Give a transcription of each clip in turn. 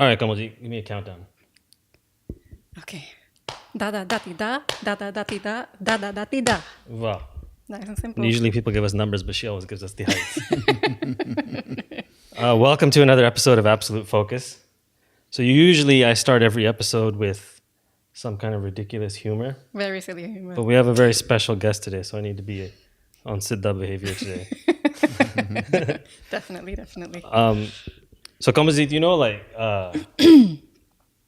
All right, Kamalji, give me a countdown. Okay. Da da da ti da da da da ti da da da da ti da. Wow. Nice and simple. Usually people give us numbers, but she always gives us the heights. Welcome to another episode of Absolute Focus. So usually I start every episode with some kind of ridiculous humor, Very silly humor. but we have a very special guest today, so I need to be on Siddha behavior today. Definitely. So Kamalji,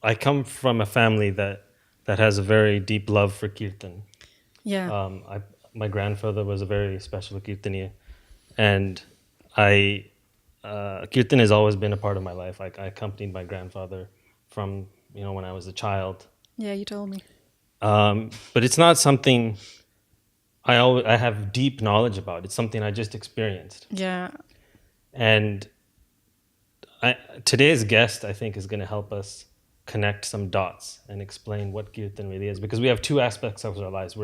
I come from a family that has a very deep love for Kirtan. Yeah. My grandfather was a very special Kirtaniya, and Kirtan has always been a part of my life. I accompanied my grandfather from when I was a child, Yeah, you told me. but it's not something I have deep knowledge about. It's something I just experienced, Yeah. and today's guest I think is going to help us connect some dots and explain what Kirtan really is, because we have two aspects of our lives.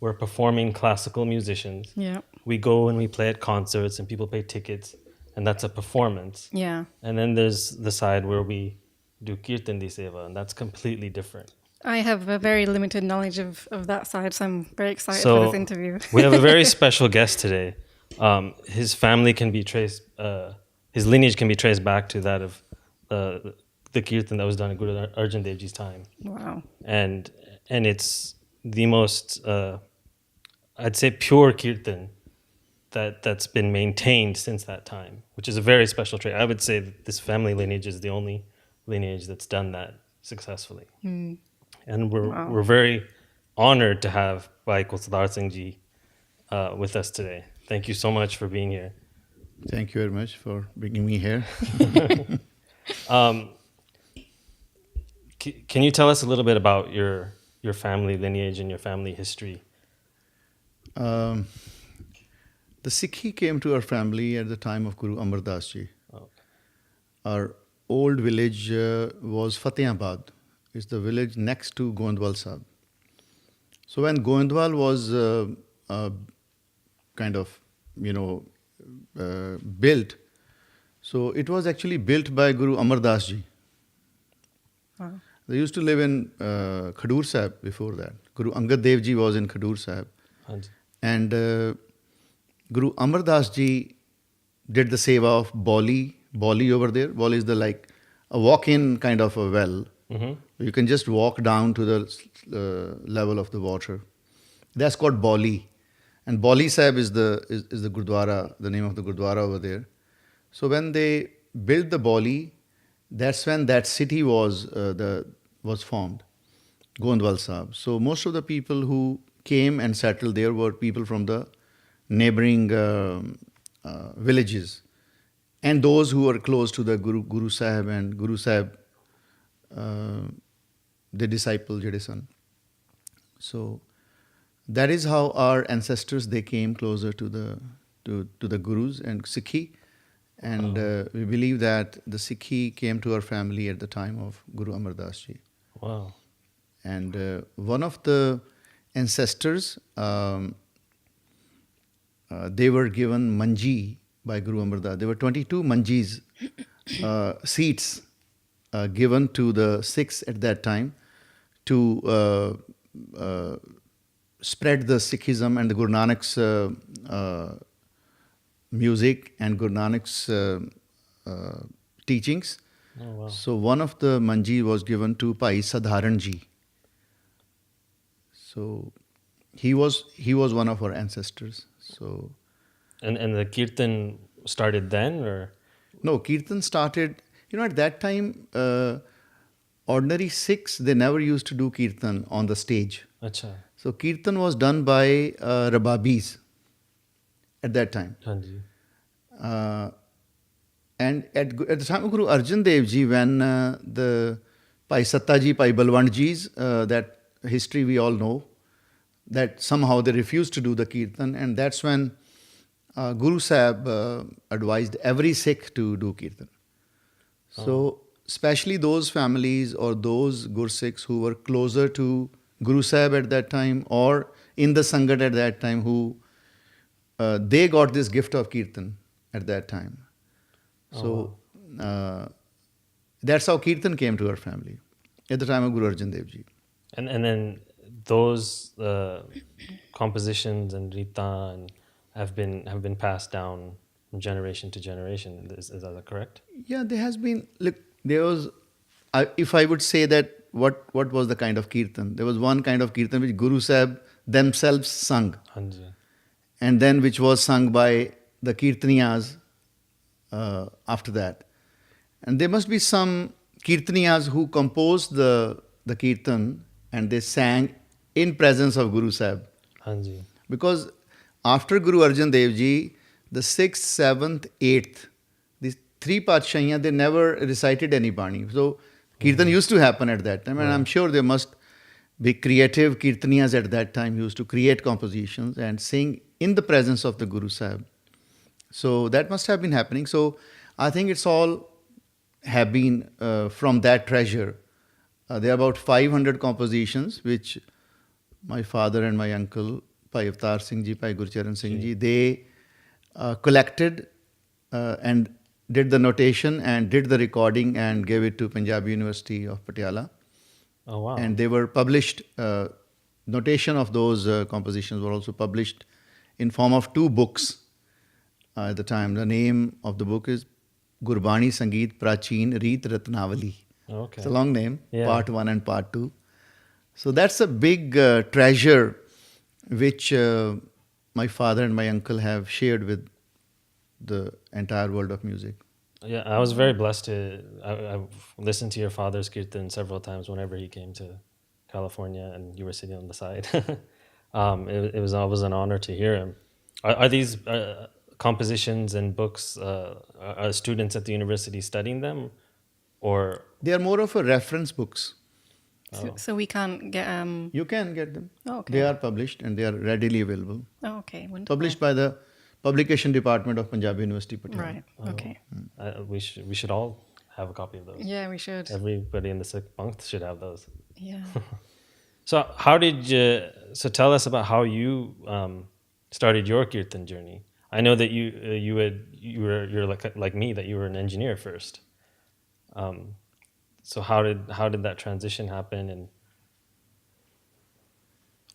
We're performing classical musicians. Yeah. We go and we play at concerts and people pay tickets, and that's a performance. Yeah. And then there's the side where we do Kirtan di Seva, and that's completely different. I have a very limited knowledge of that side, so I'm very excited So, for this interview. We have a very special guest today. His family can be traced, his lineage can be traced back to that of the Kirtan that was done in Guru Arjan Dev Ji's time. Wow. And it's the most, I'd say, pure Kirtan that's been maintained since that time, which is a very special trait. I would say that this family lineage is the only lineage that's done that successfully. And we're very honored to have Bhai Kultar Singh ji with us today. Thank you so much for being here. Thank you very much for bringing me here. Can you tell us a little bit about your family lineage and your family history? The Sikhi came to our family at the time of Guru Amar Das ji. Oh. Our old village was Fatehbad. It's the village next to Gondwal Sahib. So when Gondwal was built, so it was actually built by Guru Amar Das ji. Wow. They used to live in Khadur Sahib before that. Guru Angad Dev ji was in Khadur Sahib. Hanji. And Guru Amar Das ji did the seva of Bauli over there. Bauli is like a walk-in kind of a well. Mm-hmm. You can just walk down to the level of the water. That's called Bauli. And Bauli Sahib is the Gurdwara, the name of the Gurdwara over there. So when they built the Bauli, that's when that city was formed, Gondwal Sahib. So most of the people who came and settled there were people from the neighboring villages, and those who were close to the Guru Sahib and Guru Sahib, the disciple Jedesan. So that is how our ancestors, they came closer to the Gurus and Sikhi. And we believe that the Sikhi came to our family at the time of Guru Amar Das ji. Wow. And one of the ancestors, they were given manji by Guru Amar Das. There were 22 manjis, seats given to the Sikhs at that time to spread the Sikhism and the Guru Nanak's music and Guru Nanak's teachings. Oh, wow. So one of the manji was given to Bhai Sadharan ji. So he was one of our ancestors. So And the Kirtan started then, or? no, Kirtan started, at that time, ordinary Sikhs, they never used to do Kirtan on the stage. Acha. So Kirtan was done by Rababis at that time. Hanji. And at the time of Guru Arjan Dev ji, when the Bhai Sattaji, Bhai Balwand ji's, that history we all know, that somehow they refused to do the Kirtan, and that's when Guru Sahib advised every Sikh to do Kirtan. So especially those families or those Gur Sikhs who were closer to Guru Sahib at that time or in the Sangat at that time, who they got this gift of Kirtan at that time. So that's how Kirtan came to our family at the time of Guru Arjan Dev Ji. And then those compositions and rita and have been passed down from generation to generation. Is that correct? Yeah, there has been, look, there was, if I would say that what was the kind of Kirtan? There was one kind of Kirtan which Guru Sahib themselves sung, Hanji. and then which was sung by the Kirtaniyas after that. And there must be some Kirtaniyas who composed the Kirtan and they sang in presence of Guru Sahib. Hanji. Because after Guru Arjan Dev Ji, the 6th, 7th, 8th, these three Patshahiyan, they never recited any Bani. So Kirtan used to happen at that time, and I'm sure there must be creative Kirtaniyas at that time used to create compositions and sing in the presence of the Guru Sahib. So that must have been happening. So I think it's all have been from that treasure. There are about 500 compositions which my father and my uncle, Bhai Kultar Singh Ji, Bhai Gurcharan Singh Ji, they collected and did the notation and did the recording and gave it to Punjab University of Patiala. Oh wow. And they were published, notation of those compositions were also published in form of 2 books at the time. The name of the book is Gurbani Sangeet Prachin Reet Ratnavali. Okay. It's a long name, Yeah. part 1 and part 2. So that's a big treasure which my father and my uncle have shared with the entire world of music. Yeah, I was very blessed to. I've listened to your father's kirtan several times whenever he came to California, and you were sitting on the side. It was always an honor to hear him. Are these compositions and books? Are students at the university studying them, or They are more of a reference books. So we can't get You can get them. Oh, okay. They are published and they are readily available. oh, okay, wonderful. Published by the Publication Department of Punjab University, Patiala. Right. Okay. we should all have a copy of those. Yeah, we should. Everybody in the Sikh Panth should have those. Yeah. So how did you? So tell us about how you started your kirtan journey. I know that you're like me, that you were an engineer first. So how did that transition happen? And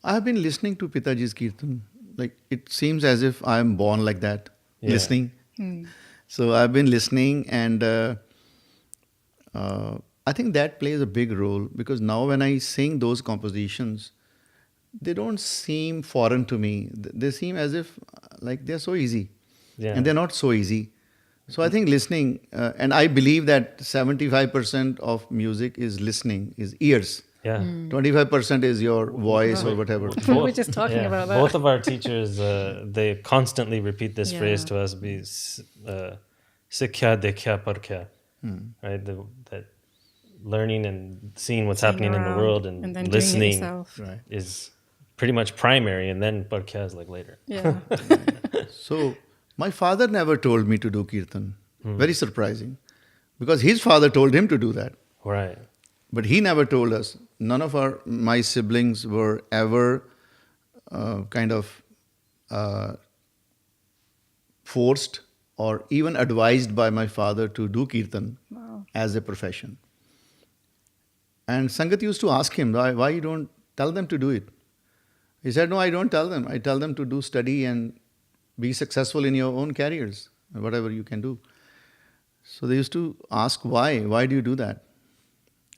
I have been listening to Pitaji's Kirtan. Like, it seems as if I am born like that, Yeah. listening. So I've been listening, and I think that plays a big role, because now when I sing those compositions, they don't seem foreign to me. They seem as if like they're so easy. Yeah. And they're not so easy. So I think listening, and I believe that 75% of music is listening, is ears. yeah. 25% is your voice or whatever. We were just talking about that. Both of our teachers, they constantly repeat this Yeah. phrase to us: "Be sikhya dekhya parkhya," right? That learning and seeing what's Seeing happening in the around world and and then doing it listening yourself. Right. is pretty much primary, and then parkhya is like later. Yeah. So my father never told me to do kirtan. Very surprising. Because his father told him to do that. Right. But he never told us. None of my siblings were ever kind of forced or even advised by my father to do kirtan as a profession. And Sangat used to ask him, why you don't tell them to do it? He said, no, I don't tell them. I tell them to do study and be successful in your own careers, whatever you can do. So they used to ask, why? Why do you do that?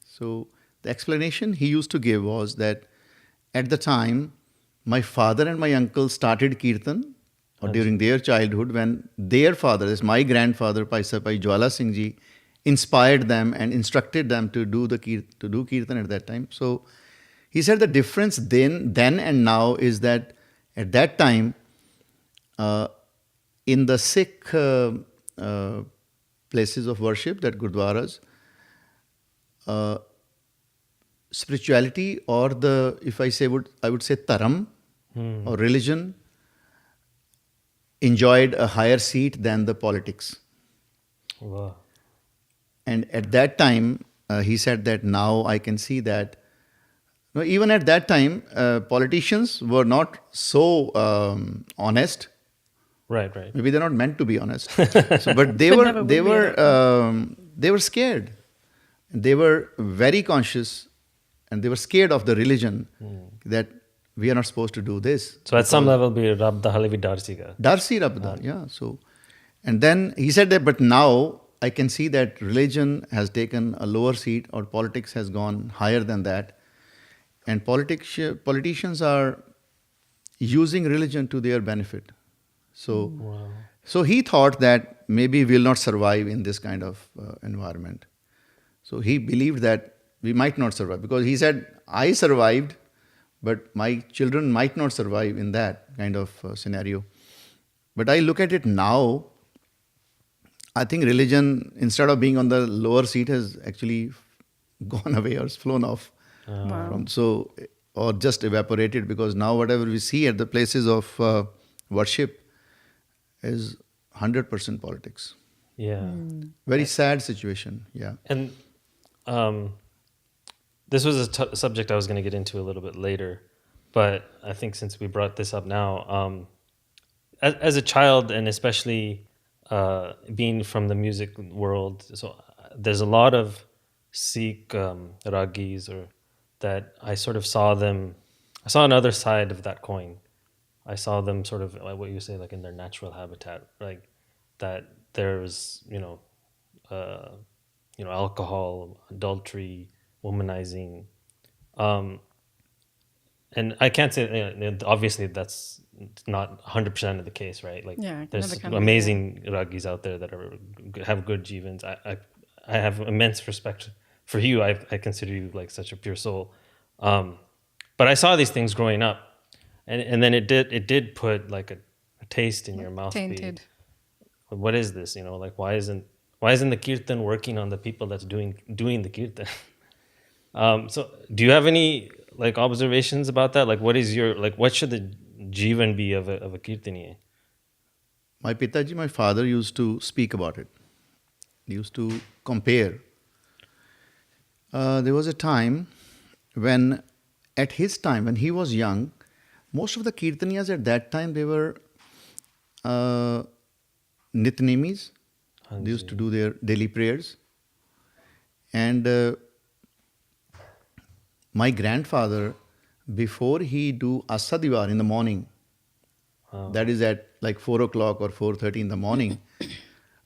So the explanation he used to give was that at the time, my father and my uncle started kirtan, or during their childhood, when their father, this my grandfather, Pai Jwala Singh Ji, inspired them and instructed them to do kirtan at that time. So he said the difference then and now is that at that time, in the Sikh places of worship, that gurdwaras, spirituality, or if I say I would say dharam or religion, enjoyed a higher seat than the politics. Wow. And at that time, he said that now I can see that, even at that time, politicians were not so honest. Right. Maybe they're not meant to be honest. But they were scared. They were very conscious and they were scared of the religion that we are not supposed to do this. So at some level, be Rab da Halevi Darsiga. Darsi Rabda, yeah. So, and then he said that, but now I can see that religion has taken a lower seat or politics has gone higher than that. And politicians are using religion to their benefit. So, so he thought that maybe we'll not survive in this kind of environment. So he believed that we might not survive because he said, I survived, but my children might not survive in that kind of scenario. But I look at it now, I think religion, instead of being on the lower seat, has actually gone away or flown off. Wow. Or just evaporated, because now whatever we see at the places of worship is 100% politics. Yeah. Very sad situation. Yeah. And this was a subject I was going to get into a little bit later, but I think since we brought this up now, as a child and especially being from the music world, so there's a lot of Sikh ragis or that I sort of saw them. I saw another side of that coin. I saw them sort of like what you say, like in their natural habitat, like that there's alcohol, adultery, womanizing, and I can't say obviously that's not 100% of the case, right? Like Yeah, there's never can be, amazing ragis out there that have good jivans. I have immense respect for you. I consider you like such a pure soul. But I saw these things growing up, and then it did put like a taste in your mouth. Tainted. What is this? Like why isn't the kirtan working on the people that's doing the kirtan? So do you have any like observations about that? Like what should the jivan be of a kirtaniya? My Pitaji, my father, used to speak about it. He used to compare. There was a time when, at his time, when he was young, most of the kirtaniyas at that time, they were nitnemis. They used to do their daily prayers. And my grandfather, before he do Asadivar in the morning, that is at like 4 o'clock or 4:30 in the morning,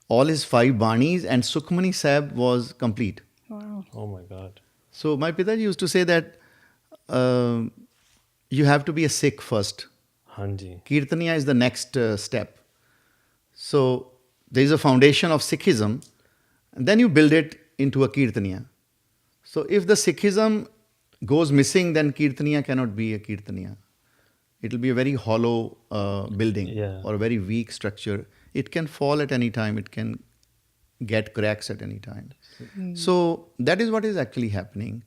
all his 5 banis and Sukhmani Sahib was complete. Wow. Oh my God. So my Pitaji used to say that you have to be a Sikh first. Hanji. Kirtaniya is the next step. So there is a foundation of Sikhism, and then you build it into a Kirtaniya. So if the Sikhism goes missing, then Kirtaniya cannot be a Kirtaniya. It will be a very hollow building or a very weak structure. It can fall at any time. It can get cracks at any time. So that is what is actually happening.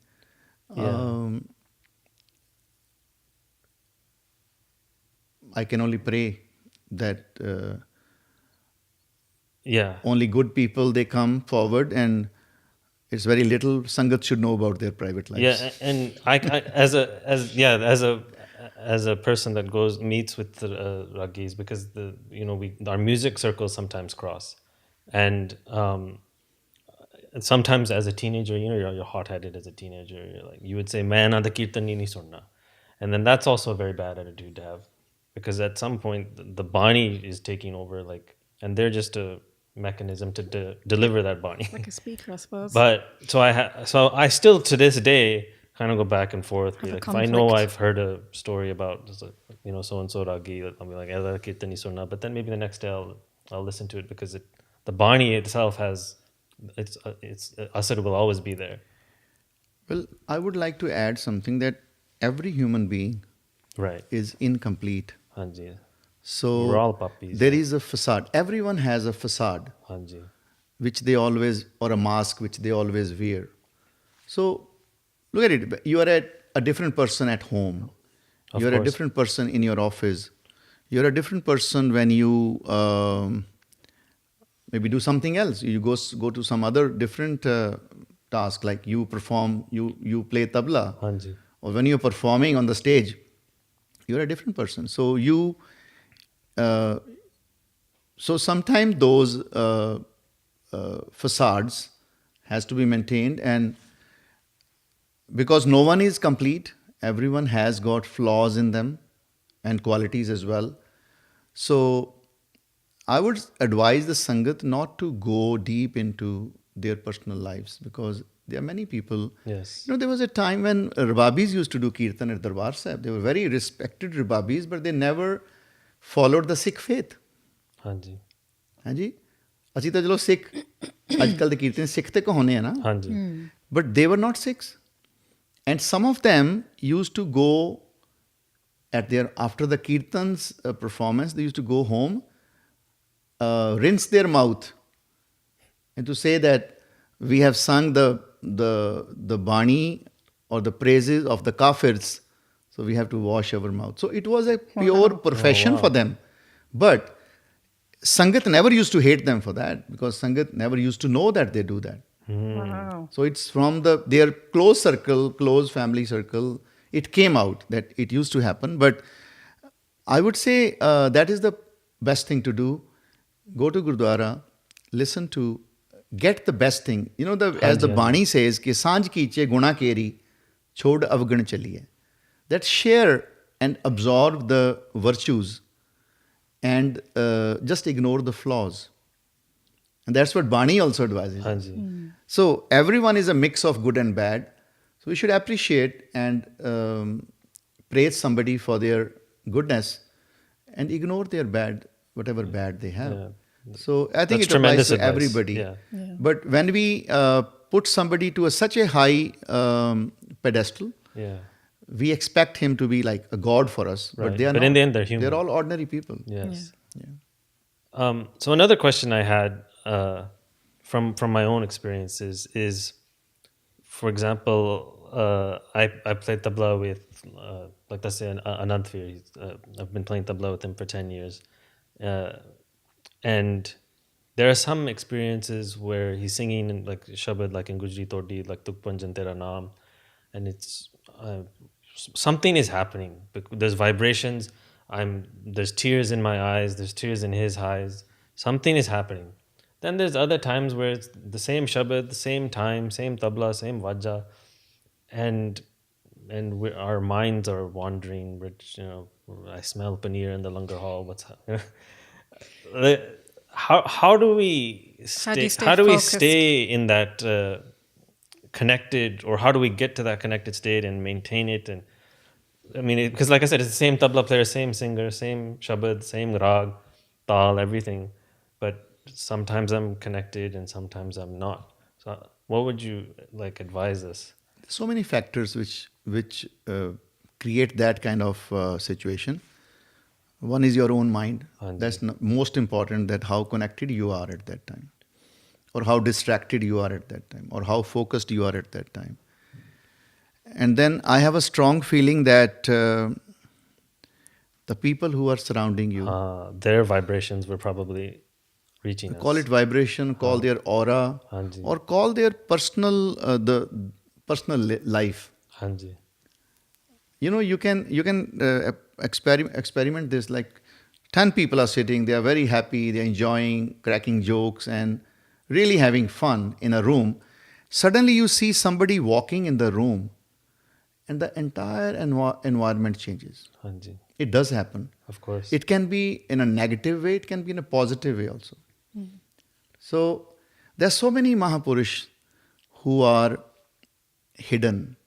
I can only pray that only good people, they come forward, and it's very little Sangat should know about their private lives. Yeah, and I as a person that meets with the ragis, because our music circles sometimes cross, and sometimes as a teenager, you're hot-headed as a teenager. You would say, "Man, the kirtan nahi sunna," and then that's also a very bad attitude to have, because at some point the bani is taking over, and they're just a mechanism to deliver that bani. Like a speaker, I suppose. But so I still to this day kind of go back and forth. Like, if I know I've heard a story about so and so ragi, I'll be like, kirtani sunna. But then maybe the next day I'll listen to it, because the bani itself has its asar will always be there. Well, I would like to add something, that every human being is incomplete. Hanji. So we're all puppies. There is a facade. Everyone has a facade, Hanji. which they always, or a mask which they always wear. So look at it. You are a different person at home. You're a different person in your office. You're a different person when you maybe do something else. You go to some other different task, like you perform, you play tabla. Hanji. Or when you're performing on the stage, you're a different person. So so sometimes those facades has to be maintained, and because no one is complete, everyone has got flaws in them and qualities as well. So I would advise the Sangat not to go deep into their personal lives, because there are many people. Yes. There was a time when Rababis used to do Kirtan at Darbar Sahib. They were very respected Rababis, but they never followed the Sikh faith. ਹਾਂਜੀ ਹਾਂਜੀ ਅਸੀਂ ਤਾਂ ਚਲੋ ਸਿੱਖ ਅੱਜ ਕੱਲ੍ਹ ਦੇ ਕੀਰਤਨ ਸਿੱਖ ਤੇ ਕਹਾਉਂਦੇ ਆ ਨਾ, ਹਾਂਜੀ but they were not Sikhs. And some of them used to go after the Kirtan's performance, they used to go home, rinse their mouth, and to say that we have sung the Bani or the praises of the Kafirs, so we have to wash our mouth. So it was a pure profession for them. But Sangat never used to hate them for that, because Sangat never used to know that they do that. Wow. So it's from their close circle, close family circle, it came out that it used to happen. But I would say that is the best thing to do. Go to Gurdwara, listen to, get the best thing. As the Bani says, कि सांझ कीचे गुणा केरी, छोड़ अवगण चलिए. That share and absorb the virtues and just ignore the flaws. And that's what Bani also advises. ਹਾਂਜੀ So everyone is a mix of good and bad. So we should appreciate and praise somebody for their goodness and ignore their bad, whatever bad they have. Yeah. So I think That's it applies tremendous to advice. everybody. Yeah. But when we put somebody to such a high pedestal, yeah we expect him to be like a god for us. Right. But they are But not. in the end, they're human. They're all ordinary people. yes Yeah. So another question I had from my own experiences is, for example, I play tabla with like let's say Anandveer. I've been playing tabla with him for 10 years, and there are some experiences where he's singing in like shabad, like in Gujri Todi, like Tuk Panjan Tera Naam, and it's something is happening. There's vibrations. There's tears in my eyes. There's tears in his eyes. Something is happening. Then there's other times where it's the same shabad, the same time, same tabla, same vajja, and our minds are wandering. Which I smell paneer in the langar hall. What's how do we stay? How do we focused? stay in that connected, or how do we get to that connected state and maintain it? And I mean, because like I said, it's the same tabla player, same singer, same shabad, same rag, tal, everything. But sometimes I'm connected and sometimes I'm not. So what would you like advise us? So many factors which create that kind of situation. One is your own mind. Hanji. That's most important, that how connected you are at that time, or how distracted you are at that time, or how focused you are at that time. And then I have a strong feeling that the people who are surrounding you, Their vibrations were probably reaching us. call it vibration, call their aura, Hanji. or call their personal life. Hanji. You can experiment this. Like 10 people are sitting, they are very happy, they are enjoying, cracking jokes and really having fun in a room. Suddenly you see somebody walking in the room and the entire environment changes. Hanji. It does happen. Of course. It can be in a negative way, it can be in a positive way also. So there are so many Mahapurush who are hidden,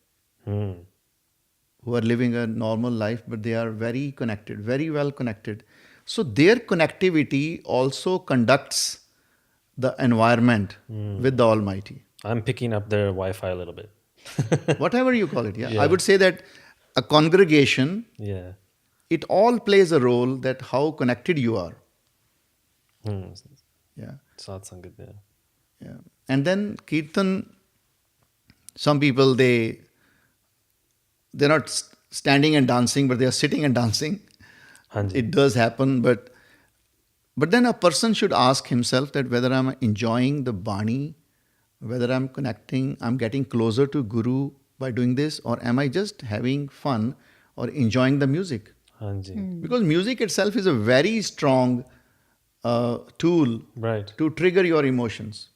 who are living a normal life, but they are very connected, very well connected. So their connectivity also conducts the environment with the Almighty. I'm picking up their Wi-Fi a little bit. Whatever you call it. Yeah. Yeah. I would say that a congregation, Yeah. it all plays a role that how connected you are. Yeah. Satsang, yeah. Yeah. And then Kirtan, some people, they're not standing and dancing, but they are sitting and dancing. Hanji. It does happen, but then a person should ask himself that whether I'm enjoying the Bani, whether I'm connecting, I'm getting closer to Guru by doing this, or am I just having fun or enjoying the music? Hanji. Because music itself is a very strong tool Right. to trigger your emotions.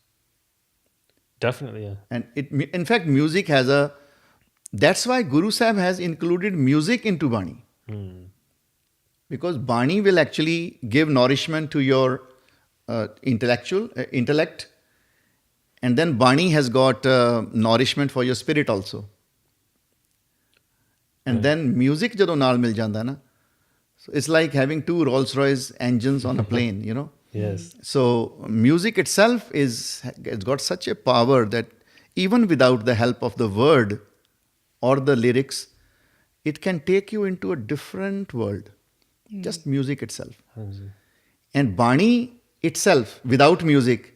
Definitely, yeah. And in fact, music has a. That's why Guru Sahib has included music into Bani. Because Bani will actually give nourishment to your intellect, and then Bani has got nourishment for your spirit also. And then music jadon naal mil janda na, so it's like having two Rolls-Royce engines on a plane, you know. Yes. So music itself it's got such a power that even without the help of the word or the lyrics, it can take you into a different world. Just music itself. Hanji. And Bani itself, without music,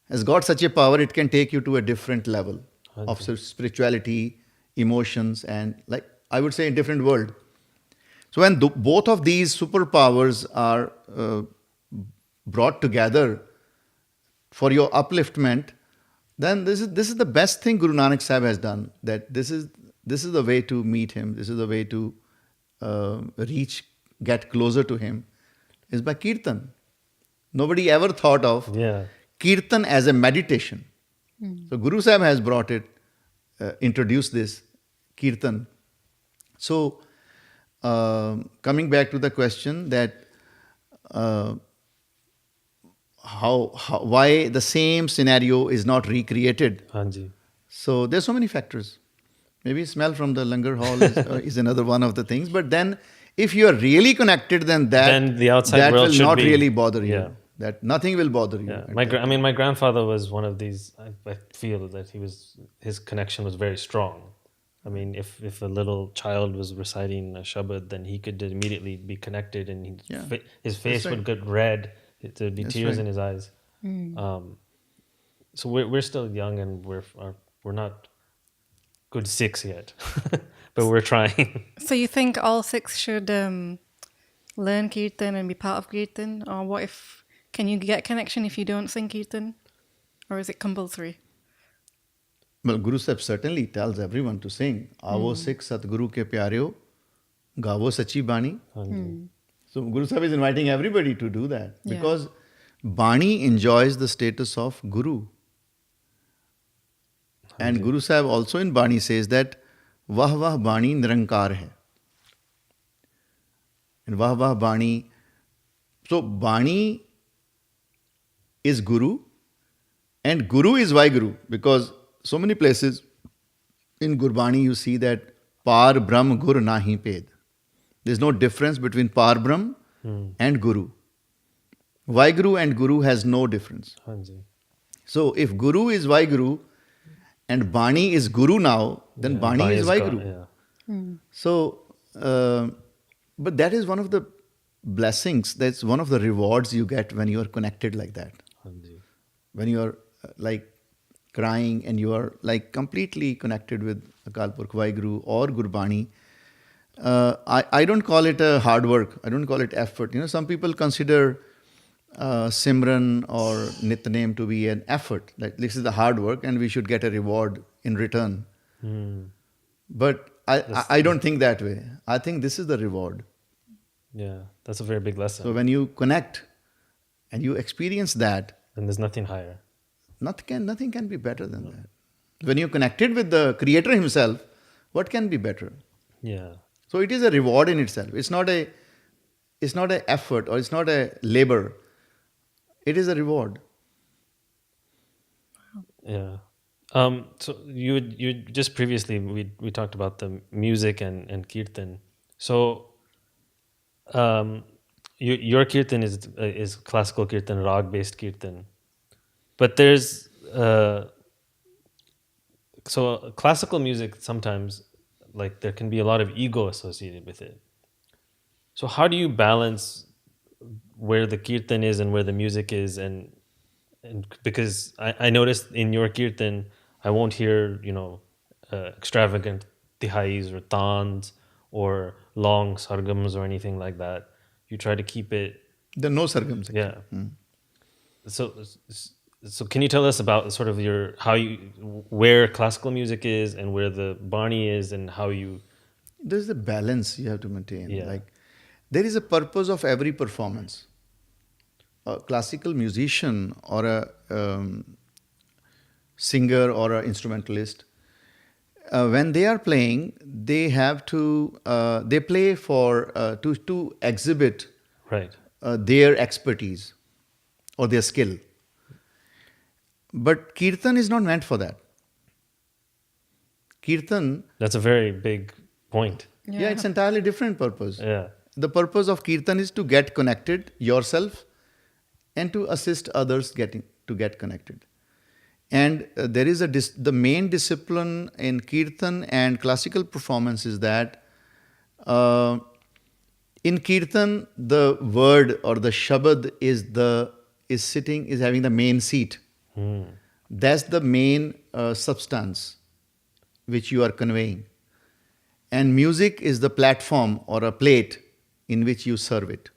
has got such a power, it can take you to a different level of spirituality, emotions, and like I would say a different world. So when both of these superpowers are brought together for your upliftment, then this is the best thing Guru Nanak Sahib has done. That this is the way to meet him. This is the way to get closer to him, is by Kirtan. Nobody ever thought of Kirtan as a meditation. So Guru Sahib has brought it, introduced this Kirtan. So coming back to the question that why the same scenario is not recreated. Hanji. So there's so many factors. Maybe smell from the langar hall is another one of the things. But then, if you are really connected, then the outside that world will should not be, really bother you. yeah. That nothing will bother you. Yeah. My grandfather was one of these. I feel that his connection was very strong. I mean, if a little child was reciting a Shabad, then he could immediately be connected, and his face would get red. There'd be tears in his eyes. So we're still young, and we're not good Sikhs yet, but we're trying. So you think all Sikhs should learn Kirtan and be part of Kirtan? Or what if, can you get connection if you don't sing Kirtan? Or is it compulsory? Well, Guru Sahib certainly tells everyone to sing. Aavo Sikh Satguru ke pyareo, gaavo sachi Bani. So Guru Sahib is inviting everybody to do that. Because Bani enjoys the status of Guru. And Guru Sahib also in Bani says that Vah Vah Bani Nirankar hai. And Vah Vah Bani. So Bani is Guru and Guru is Vaheguru, because so many places in Gurbani you see that Par Brahm Gur Nahi Ped. There's no difference between Par Brahm and Guru. Vaheguru and Guru has no difference. So if Guru is Vaheguru and Bani is Guru now, then Bani is Vaheguru. So, but that is one of the blessings, that's one of the rewards you get when you are connected like that. When you are like crying and you are like completely connected with Akal Purkh, Vaheguru or Gurbani. I don't call it a hard work. I don't call it effort. You know, some people consider Simran or Nitnem to be an effort. Like this is the hard work and we should get a reward in return. But I don't think that way. I think this is the reward. Yeah, that's a very big lesson. So when you connect and you experience that, then there's nothing higher. Nothing can be better than that. When you're connected with the Creator Himself, what can be better? Yeah. So it is a reward in itself. It's not a effort or it's not a labor. It is a reward. Yeah. So you just previously we talked about the music and kirtan. So your kirtan is classical kirtan, rag based kirtan, but there's so classical music sometimes, like there can be a lot of ego associated with it. So how do you balance where the kirtan is and where the music is, and because I noticed in your kirtan I won't hear extravagant tihais or tans or long sargams or anything like that. You try to keep it. There are no sargams. Yeah. So can you tell us about sort of where classical music is and where the Bani is and how you... There's a balance you have to maintain. Yeah. Like there is a purpose of every performance. A classical musician or singer or an instrumentalist, when they are playing, they have to they play for to exhibit Right. their expertise or their skill. But kirtan is not meant for that. Kirtan, That's a very big point. yeah, it's entirely different purpose. Yeah. The purpose of kirtan is to get connected yourself and to assist others to get connected. And there is the main discipline in kirtan and classical performance is that in kirtan the word or the shabad is having the main seat. That's the main substance which you are conveying. And music is the platform or a plate in which you serve it.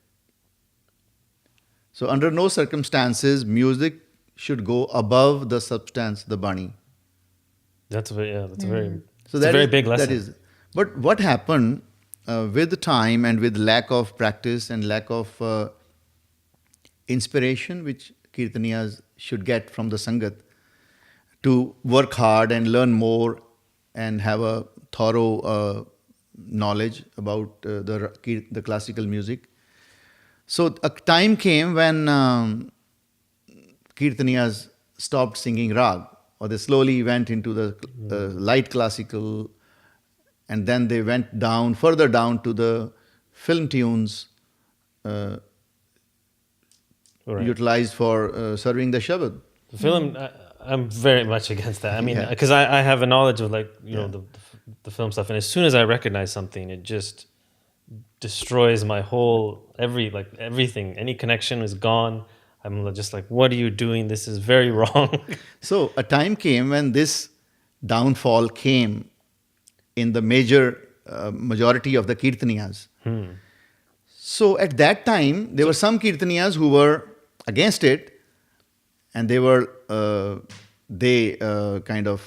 So under no circumstances music should go above the substance, the bani. That's a very, that's a very, So it's a very is- big lesson. That is, but what happened with the time and with lack of practice and lack of inspiration, which kirtaniyas should get from the sangat, to work hard and learn more and have a thorough knowledge about the classical music. So a time came when kirtaniyas stopped singing rag, or they slowly went into the light classical, and then they went further down to the film tunes Right. utilized for serving the shabad. The film, I'm very much against that. I mean, Yeah. because I have a knowledge of like, you know, Yeah. the film stuff. And as soon as I recognize something, it just destroys my whole, everything. Any connection is gone. I'm just like, what are you doing? This is very wrong. So a time came when this downfall came in the majority of the kirtaniyas. So at that time, there were some kirtaniyas who were against it, and they kind of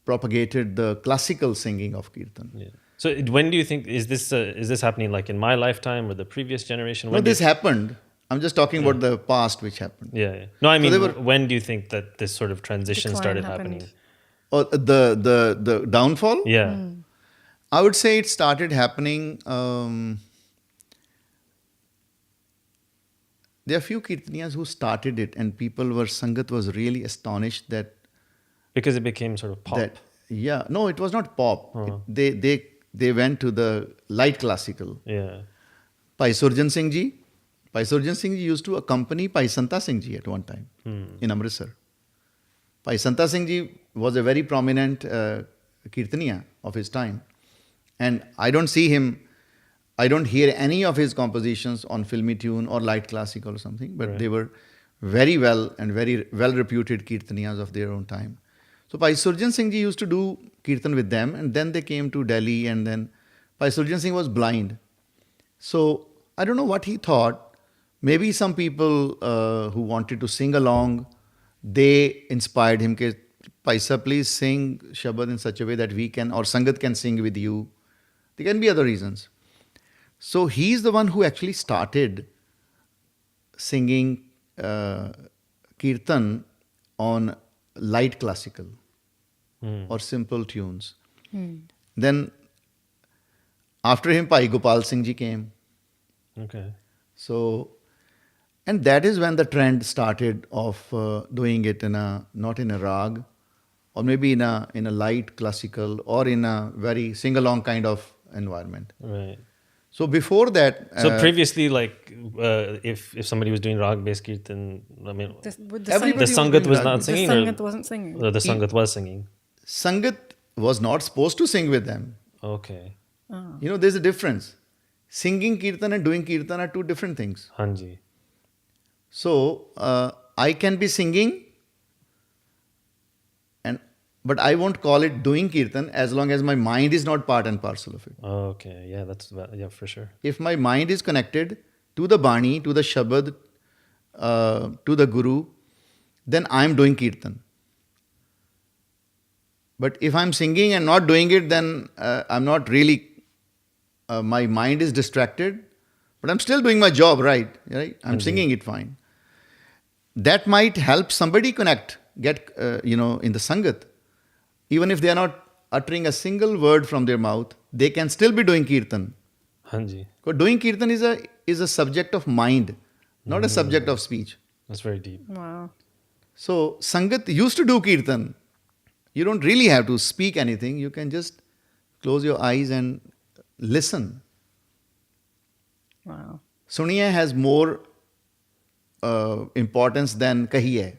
propagated the classical singing of kirtan. Yeah. So when do you think, is this happening like in my lifetime or the previous generation? No, When do this you- happened. I'm just talking about the past which happened. Yeah, yeah. No, I So mean, they were- when do you think that this sort of transition Decline started happened. happening? Or the downfall? Yeah. I would say it started happening. There are few kirtaniyas who started it, and Sangat was really astonished that Because it became sort of pop. No, it was not pop. They went to the light classical. Yeah. Bhai Surjan Singh Ji. Bhai Surjan Singh Ji used to accompany Bhai Santa Singh Ji at one time in Amritsar. Bhai Santa Singh Ji was a very prominent kirtaniya of his time. And I don't hear any of his compositions on filmy tune or light classical or something, but Right. they were very well and very well reputed kirtaniyas of their own time. So Bhai Surjan Singh Ji used to do kirtan with them, and then they came to Delhi, and then Bhai Surjan Singh was blind. So I don't know what he thought. Maybe some people who wanted to sing along, they inspired him, ke, Paisa, please sing Shabad in such a way that we can, or Sangat can sing with you. There can be other reasons. So he's the one who actually started singing kirtan on light classical or simple tunes. Then after him, Pai Gopal Singh Ji came. Okay. So, and that is when the trend started of doing it not in a rag, or maybe in a light classical, or in a very sing-along kind of environment. Right. So before that, So previously, like, if somebody was doing rag-based kirtan, I mean, Would Everybody the was sangat doing was rag not based. the singing, sangat wasn't singing. or the sangat was singing. Sangat was not supposed to sing with them. Okay. You know, there's a difference. Singing kirtan and doing kirtan are two different things. Hanji. So I can be singing, but I won't call it doing kirtan as long as my mind is not part and parcel of it. Okay. Yeah, for sure. If my mind is connected to the Bani, to the Shabad, to the Guru, then I'm doing kirtan. But if I'm singing and not doing it, then I'm not really, my mind is distracted, but I'm still doing my job, right? I'm singing it fine. That might help somebody connect get in the sangat, even if they are not uttering a single word from their mouth, they can still be doing kirtan. Hanji. Because doing kirtan is a subject of mind, not a subject of speech. That's very deep. Wow. So sangat used to do kirtan. You don't really have to speak anything. You can just close your eyes and listen. Wow. Suniye has more importance than kahiye.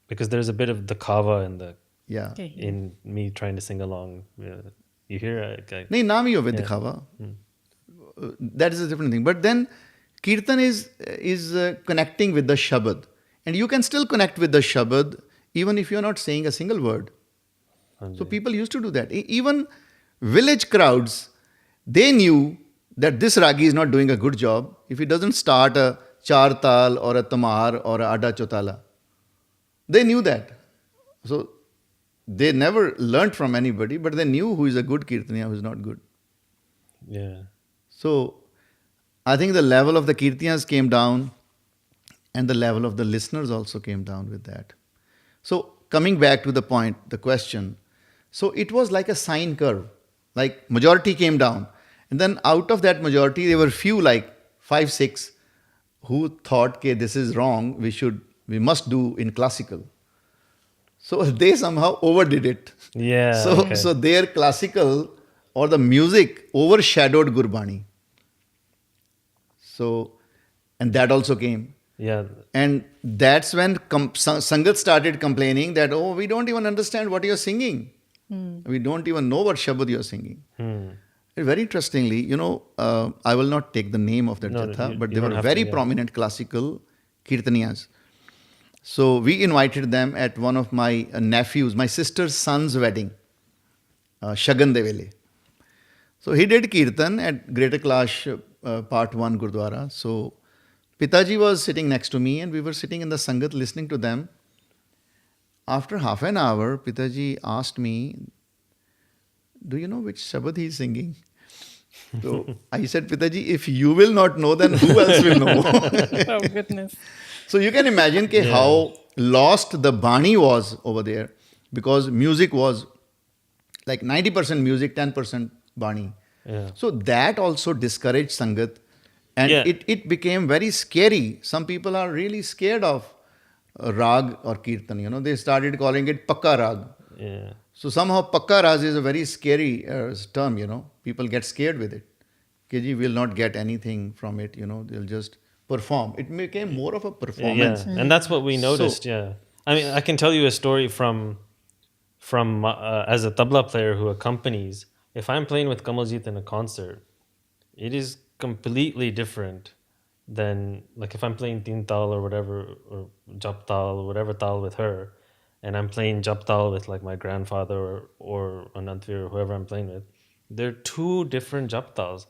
Because there's a bit of the kava in the Yeah. Okay. in me trying to sing along. Yeah. You hear it? Nahi, naam hi ho Ved Yeah. dikhava. That is a different thing. But then kirtan is connecting with the shabad. And you can still connect with the shabad even if you're not saying a single word. So people used to do that. Even village crowds, they knew that this ragi is not doing a good job if he doesn't start a char tal or a tamar or a ada chotala. They knew that. So they never learnt from anybody, but they knew who is a good kirtaniya, who is not good. Yeah. So I think the level of the kirtiyas came down and the level of the listeners also came down with that. So coming back to the point, the question, so it was like a sine curve, like majority came down. And then out of that majority, there were few like 5, 6 who thought, okay, this is wrong, we must do in classical. So they somehow overdid it. Yeah. So, okay. so their classical or the music overshadowed Gurbani. So, and that also came. Yeah. And that's when Sangat started complaining that, oh, we don't even understand what you're singing. We don't even know what Shabad you're singing. Very interestingly, I will not take the name of that No, Jatha, but you they don't were have to, very yeah. prominent classical kirtaniyas. So we invited them at one of my nephews, my sister's son's wedding, Shagan Devele. So he did kirtan at Greater Clash Part 1 Gurdwara. So Pitaji was sitting next to me and we were sitting in the Sangat listening to them. After half an hour, Pitaji asked me, do you know which Shabad he is singing? So I said, Pitaji, if you will not know, then who else will know? Oh, goodness. So you can imagine how lost the Bani was over there, because music was like 90% music, 10% Bani. Yeah. So that also discouraged Sangat, and Yeah. it became very scary. Some people are really scared of Rag or Kirtan. They started calling it Pakka Rag. Yeah. So somehow Pakka Rag is a very scary term. People get scared with it. KG will not get anything from it. They'll just perform. It became more of a performance. Yeah. And that's what we noticed. So- Yeah. I mean, I can tell you a story from as a tabla player who accompanies. If I'm playing with Kamaljeet in a concert, it is completely different than like if I'm playing Teen Tal or whatever, or Jap Tal or whatever Tal with her, and I'm playing Jap Tal with like my grandfather or Anantvir or whoever I'm playing with. They're two different Jap Tals.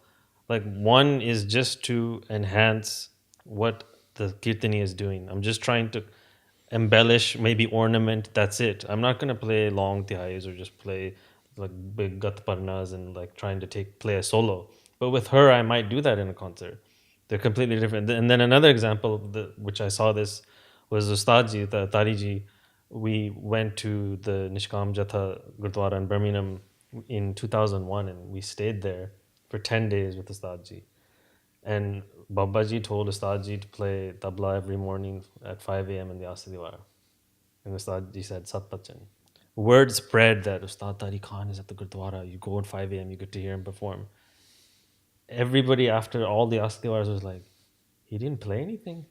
Like one is just to enhance what the Kirtani is doing. I'm just trying to embellish, maybe ornament, that's it. I'm not going to play long tihais or just play like big gatparnas and like trying to play a solo. But with her, I might do that in a concert. They're completely different. And then another example, which I saw this, was Ustadji, the Tariji. We went to the Nishkam Jatha Gurdwara in Birmingham in 2001 and we stayed there for 10 days with Ustadji. And Babaji told Ustadji to play tabla every morning at 5 a.m. in the Asadiwara. And Ustadji said, Sat Bachan. Word spread that Ustad Tari Khan is at the Gurdwara. You go at 5 a.m., you get to hear him perform. Everybody after all the Asadiwaras was like, he didn't play anything.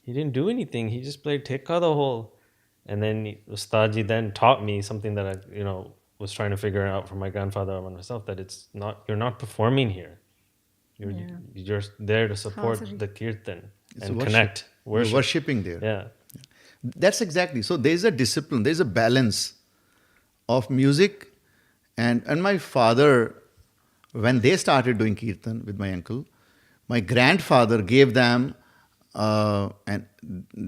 He didn't do anything. He just played Tekka the whole. And then Ustadji then taught me something that I, was trying to figure out for my grandfather and myself, that you're not performing here. You're there to support Hazari. the kirtan It's and worship. connect. You're worshipping there. Yeah. That's exactly. So there's a discipline, there's a balance of music. And my father, when they started doing kirtan with my uncle, my grandfather gave them, and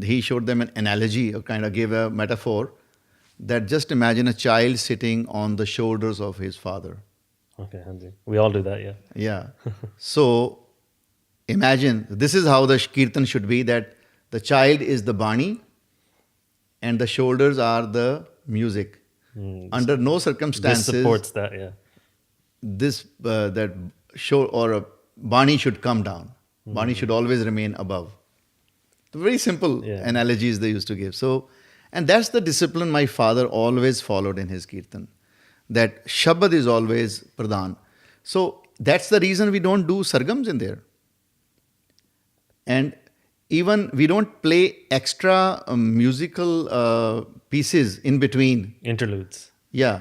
he showed them an analogy, or kind of gave a metaphor, that just imagine a child sitting on the shoulders of his father. Okay, Hansi. We all do that, yeah. Yeah. So imagine, this is how the kirtan should be, that the child is the Bani and the shoulders are the music. Under no This circumstances supports that, yeah. this that show or a bani should come down. Bani should always remain above. Very simple Yeah. analogies they used to give. So, and that's the discipline my father always followed in his kirtan. That Shabad is always pradhan. So that's the reason we don't do sargams in there. And even we don't play extra musical pieces in between. Interludes. Yeah.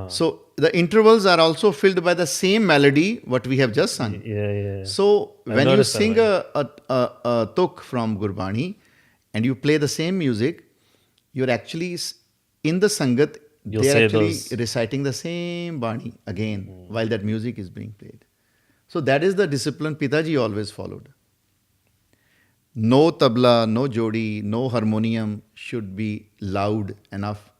So the intervals are also filled by the same melody what we have just sung. Yeah. So I've when you noticed that sing way. a tuk from Gurbani and you play the same music, you're actually in the sangat. You'll They're say actually those- reciting the same bani again while that music is being played. So that is the discipline Pitaji always followed. No tabla, no jodi, no harmonium should be loud enough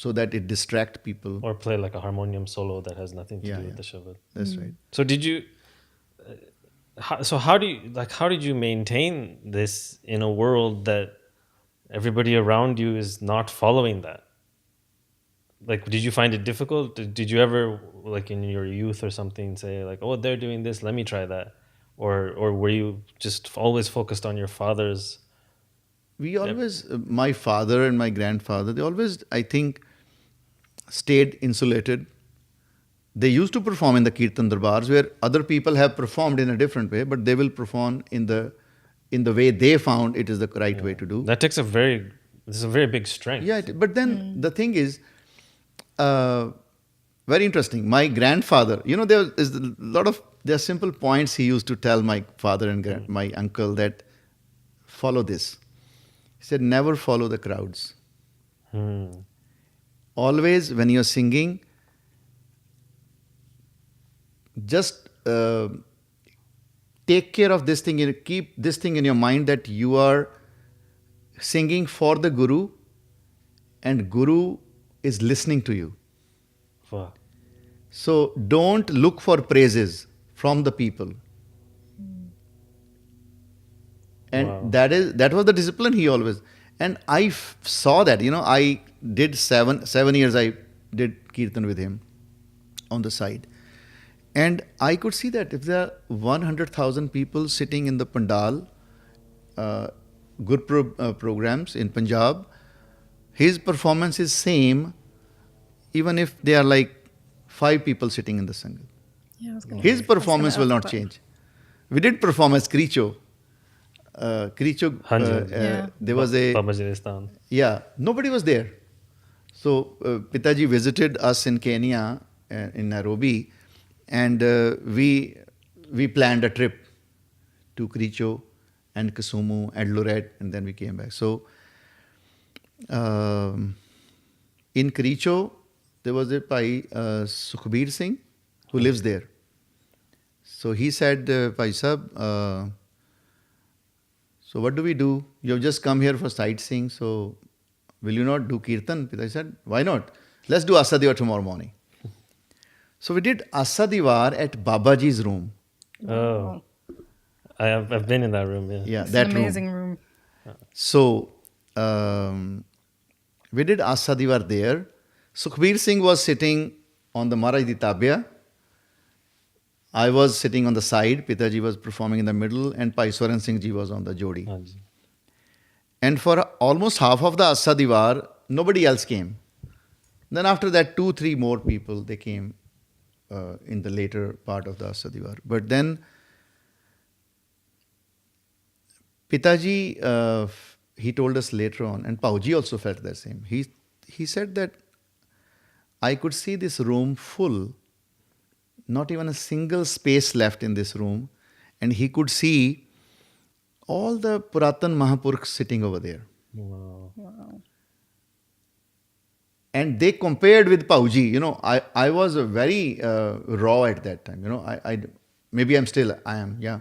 so that it distract people. Or play like a harmonium solo that has nothing to Yeah, do with yeah. the Shabad. That's right. So did you? How do you How did you maintain this in a world that everybody around you is not following that? Like, did you find it difficult? Did you ever, like in your youth or something, say like, "Oh, they're doing this, let me try that," or were you just always focused on your father's? We always, my father and my grandfather, they always, I think, stayed insulated. They used to perform in the Kirtan Darbars where other people have performed in a different way, but they will perform in the way they found it is the right way to do. That takes this is a very big strength. Yeah, but then the thing is, very interesting. My grandfather, there is a lot of, there are simple points he used to tell my father and my uncle that follow this. He said, never follow the crowds. Always, when you're singing, just take care of this thing, keep this thing in your mind that you are singing for the Guru and Guru is listening to you. Wow. So don't look for praises from the people. And Wow. that was the discipline he always. And I saw that, I did 7 years I did Kirtan with him on the side. And I could see that if there are 100,000 people sitting in the Pandal, programs in Punjab, his performance is same even if they are like 5 people sitting in the Sangat. Yeah, I was gonna- His I was gonna performance will ask not that. change. We did perform as Kricho. Kricho, Hanji. Yeah. there was a... Baba Jiristan. Yeah, nobody was there. So Pitaji visited us in Kenya, in Nairobi, and we planned a trip to Kricho and Kisumu and Lorette, and then we came back. So in Kricho, there was a Pai Sukhbir Singh who lives there. So he said, Pai Sahab, so what do we do? You have just come here for sightseeing, so will you not do Kirtan? Pitaji said, why not? Let's do Asadivar tomorrow morning. So we did Asadivar at Babaji's room. Oh, I've been in that room. Yeah. Yeah, It's that an room. amazing room. So we did Asadivar there. Sukhbir Singh was sitting on the Maharaj Di Tabya. I was sitting on the side. Pitaji was performing in the middle, and Paiswaran Singh ji was on the Jodi. Hanji. And for almost half of the Asadivar, nobody else came. Then after that, 2-3 more people, they came in the later part of the Asadivar. But then Pitaji, he told us later on, and Pauji also felt the same. He said that I could see this room full, not even a single space left in this room, and he could see all the Puratan Mahapurkhs sitting over there. Wow. Wow. And they compared with Pauji. I was very raw at that time. I maybe I am, yeah.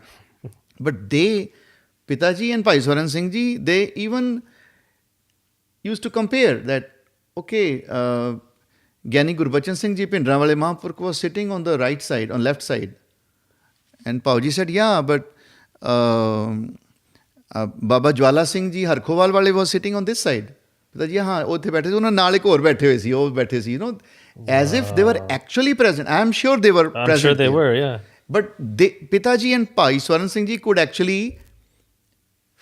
But Pitaji and Paiswaran Singh ji, they even used to compare that, okay, Gyani Gurbachan Singh ji Pindrawale Mahapurkh was sitting on the right side, on left side. And Pauji said, yeah, but ਬਾਬਾ ਜਵਾਲਾ ਸਿੰਘ ਜੀ ਹਰਖੋਵਾਲ ਵਾਲੇ was sitting on this side. ਪਤਾ ਜੀ ਹਾਂ ਉੱਥੇ ਬੈਠੇ ਸੀ, ਉਹਨਾਂ ਨਾਲ ਇੱਕ ਹੋਰ ਬੈਠੇ ਹੋਏ ਸੀ, ਉਹ ਬੈਠੇ ਸੀ, as if they were actually present. I am sure they were I'm present sure they there. were, yeah. But Pitaji and Pai Swaran Singh ji could actually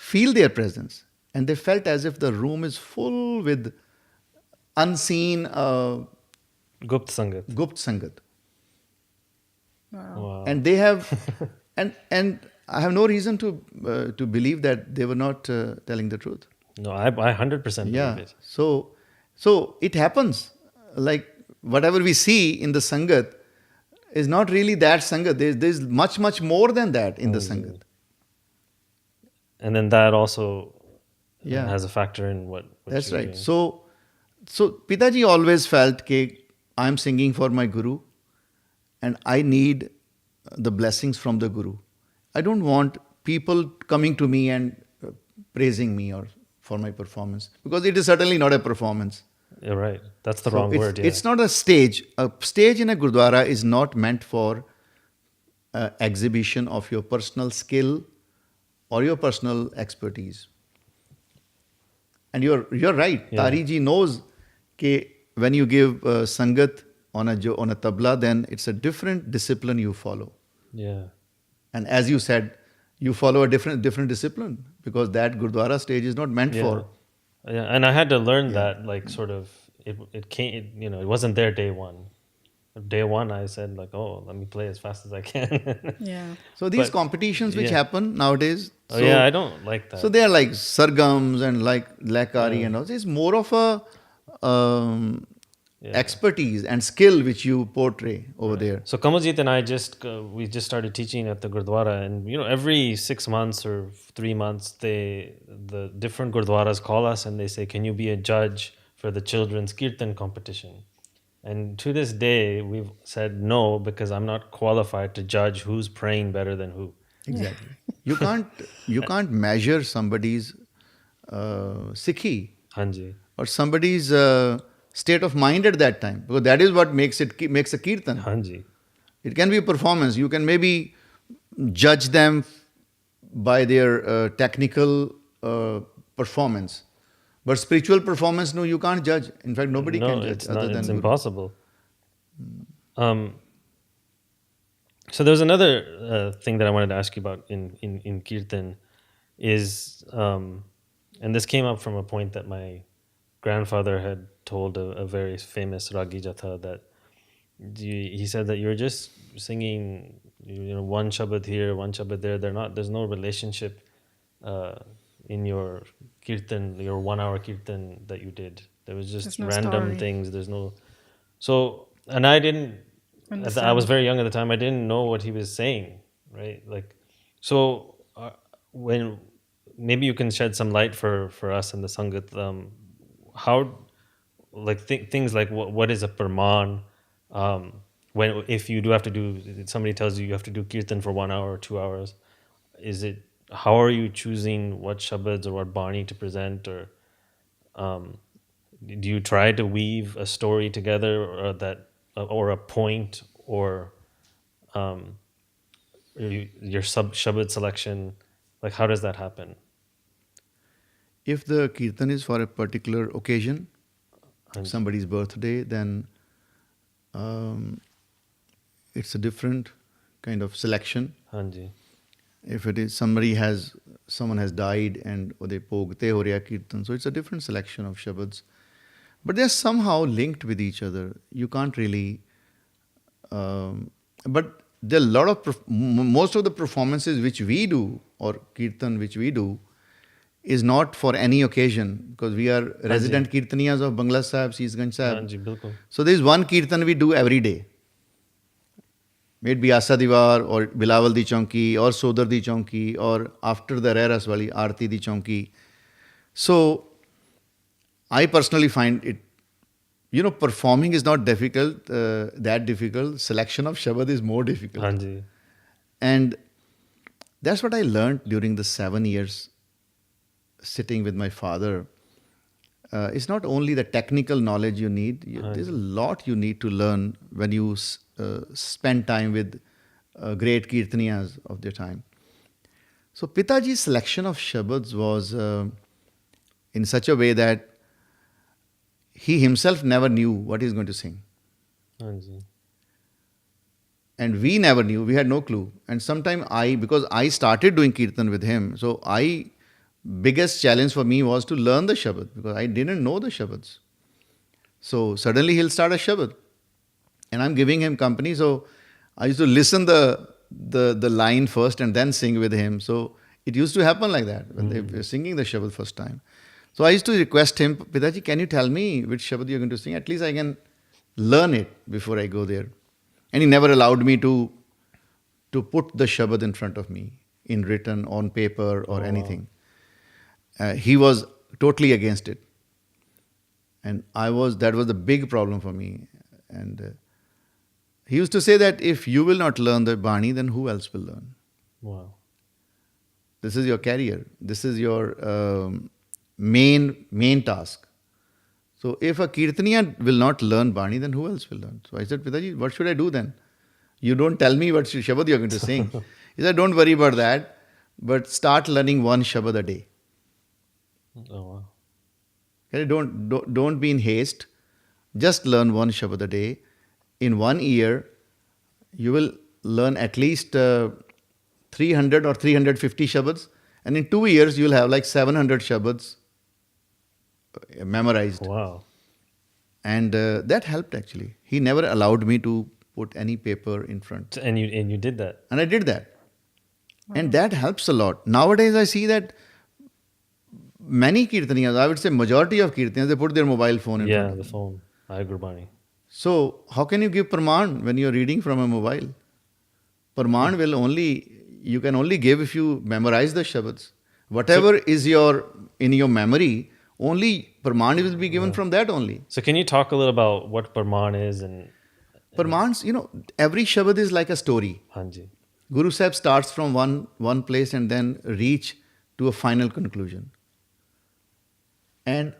feel their presence, and they felt as if the room is full with unseen Gupt Sangat. Gupt Sangat. Wow. And they have, and I have no reason to believe that they were not telling the truth. No, I 100% believe it. So it happens. Like whatever we see in the Sangat is not really that Sangat. There's much more than that in the Sangat. And then that also Yeah. has a factor in what That's you're right. doing. So Pitaji always felt that I'm singing for my Guru and I need the blessings from the Guru. I don't want people coming to me and praising me or for my performance, because it is certainly not a performance. You're right. That's the So wrong word. Yeah. It's not a stage. A stage in a Gurdwara is not meant for exhibition of your personal skill or your personal expertise. And you're right. Yeah. Tari ji knows that when you give sangat on a tabla, then it's a different discipline you follow. Yeah. And as you said, you follow a different discipline, because that Gurdwara stage is not meant for. Yeah, and I had to learn that, like, sort of, it came, it wasn't there day one. Day one, I said, like, oh, let me play as fast as I can. Yeah. So these But- competitions which yeah. happen nowadays. Oh, yeah, I don't like that. So they are like sargams and like lakari and all. It's more of a expertise and skill which you portray over there. So Kamaljeet and I we just started teaching at the Gurdwara, and every 6 months or 3 months, the different Gurdwaras call us and they say, can you be a judge for the children's Kirtan competition? And to this day, we've said no, because I'm not qualified to judge who's praying better than who. Exactly. You can't measure somebody's Sikhi Hanji. or somebody's state of mind at that time, because that is what makes a kirtan. Hanji. It can be a performance. You can maybe judge them by their technical performance, but spiritual performance, no, you can't judge. In fact, nobody No, can judge it's other not. than It's Guru. impossible. So there's another thing that I wanted to ask you about in Kirtan is, and this came up from a point that my grandfather had told a very famous Ragi Jatha, that he said that you're just singing, one shabad here, one shabad there. There's no relationship in your Kirtan, your 1 hour Kirtan that you did. There was just There's no random story. things. There's no. So, and I didn't. I was very young at the time. I didn't know what he was saying, right? Like, so when maybe you can shed some light for us in the Sangat, how, like things like what is a Parman? When if you do have to do, somebody tells you have to do Kirtan for 1 hour or 2 hours, how are you choosing what shabads or what bani to present, or do you try to weave a story together, or a point, or your shabad selection? Like, how does that happen? If the kirtan is for a particular occasion, somebody's birthday, then it's a different kind of selection. Hanji. If it is someone has died and they pogte ho reha kirtan, so it's a different selection of shabads. But they're somehow linked with each other. You can't really. But there are a lot of most of the performances which we do, or kirtan which we do, is not for any occasion, because we are resident kirtaniyas of Bangla Sahib, Seesganj Sahib. Hanji, bilkul. So there is one kirtan we do every day. May it be Asa Diwar or Bilawal di Chonki or Sodar di Chonki or after the Reras Wali Aarti di Chonki. So I personally find it, performing is not difficult, that difficult. Selection of Shabad is more difficult. Hanji. And that's what I learned during the 7 years sitting with my father. It's not only the technical knowledge you need, there's a lot you need to learn when you spend time with great kirtaniyas of their time. So Pitaji's selection of shabads was in such a way that he himself never knew what he's going to sing. Hanji. And we never knew, we had no clue. And sometime because I started doing Kirtan with him, so biggest challenge for me was to learn the Shabad because I didn't know the Shabads. So suddenly he'll start a Shabad and I'm giving him company. So I used to listen the line first and then sing with him. So it used to happen like that when they were singing the Shabad first time. So I used to request him, Pitaji, can you tell me which Shabad you're going to sing? At least I can learn it before I go there. And he never allowed me to put the Shabad in front of me in written, on paper or anything. He was totally against it. And that was the big problem for me. And he used to say that if you will not learn the Bani, then who else will learn? Wow. This is your career. This is your main task. So if a Kirtaniya will not learn Bani, then who else will learn? So I said, Pitaji, what should I do then? You don't tell me what Shabad you're going to sing. He said, don't worry about that, but start learning one Shabad a day. Oh, wow. Okay, don't be in haste. Just learn one Shabad a day. In 1 year, you will learn at least 300 or 350 Shabads. And in 2 years, you'll have like 700 Shabads memorized. Wow. And that helped actually. He never allowed me to put any paper in front. And you did that. And I did that. And that helps a lot. Nowadays, I see that many Kirtaniyas, I would say majority of Kirtaniyas, they put their mobile phone in front of The them. phone. I Gurbani. So, how can you give Praman when you're reading from a mobile? Praman you can only give if you memorize the Shabads. Whatever is in your memory, only Praman will be given from that only. So can you talk a little about what Parman is and Pramans, every Shabad is like a story. Hanji. Guru Sahib starts from one place and then reach to a final conclusion. And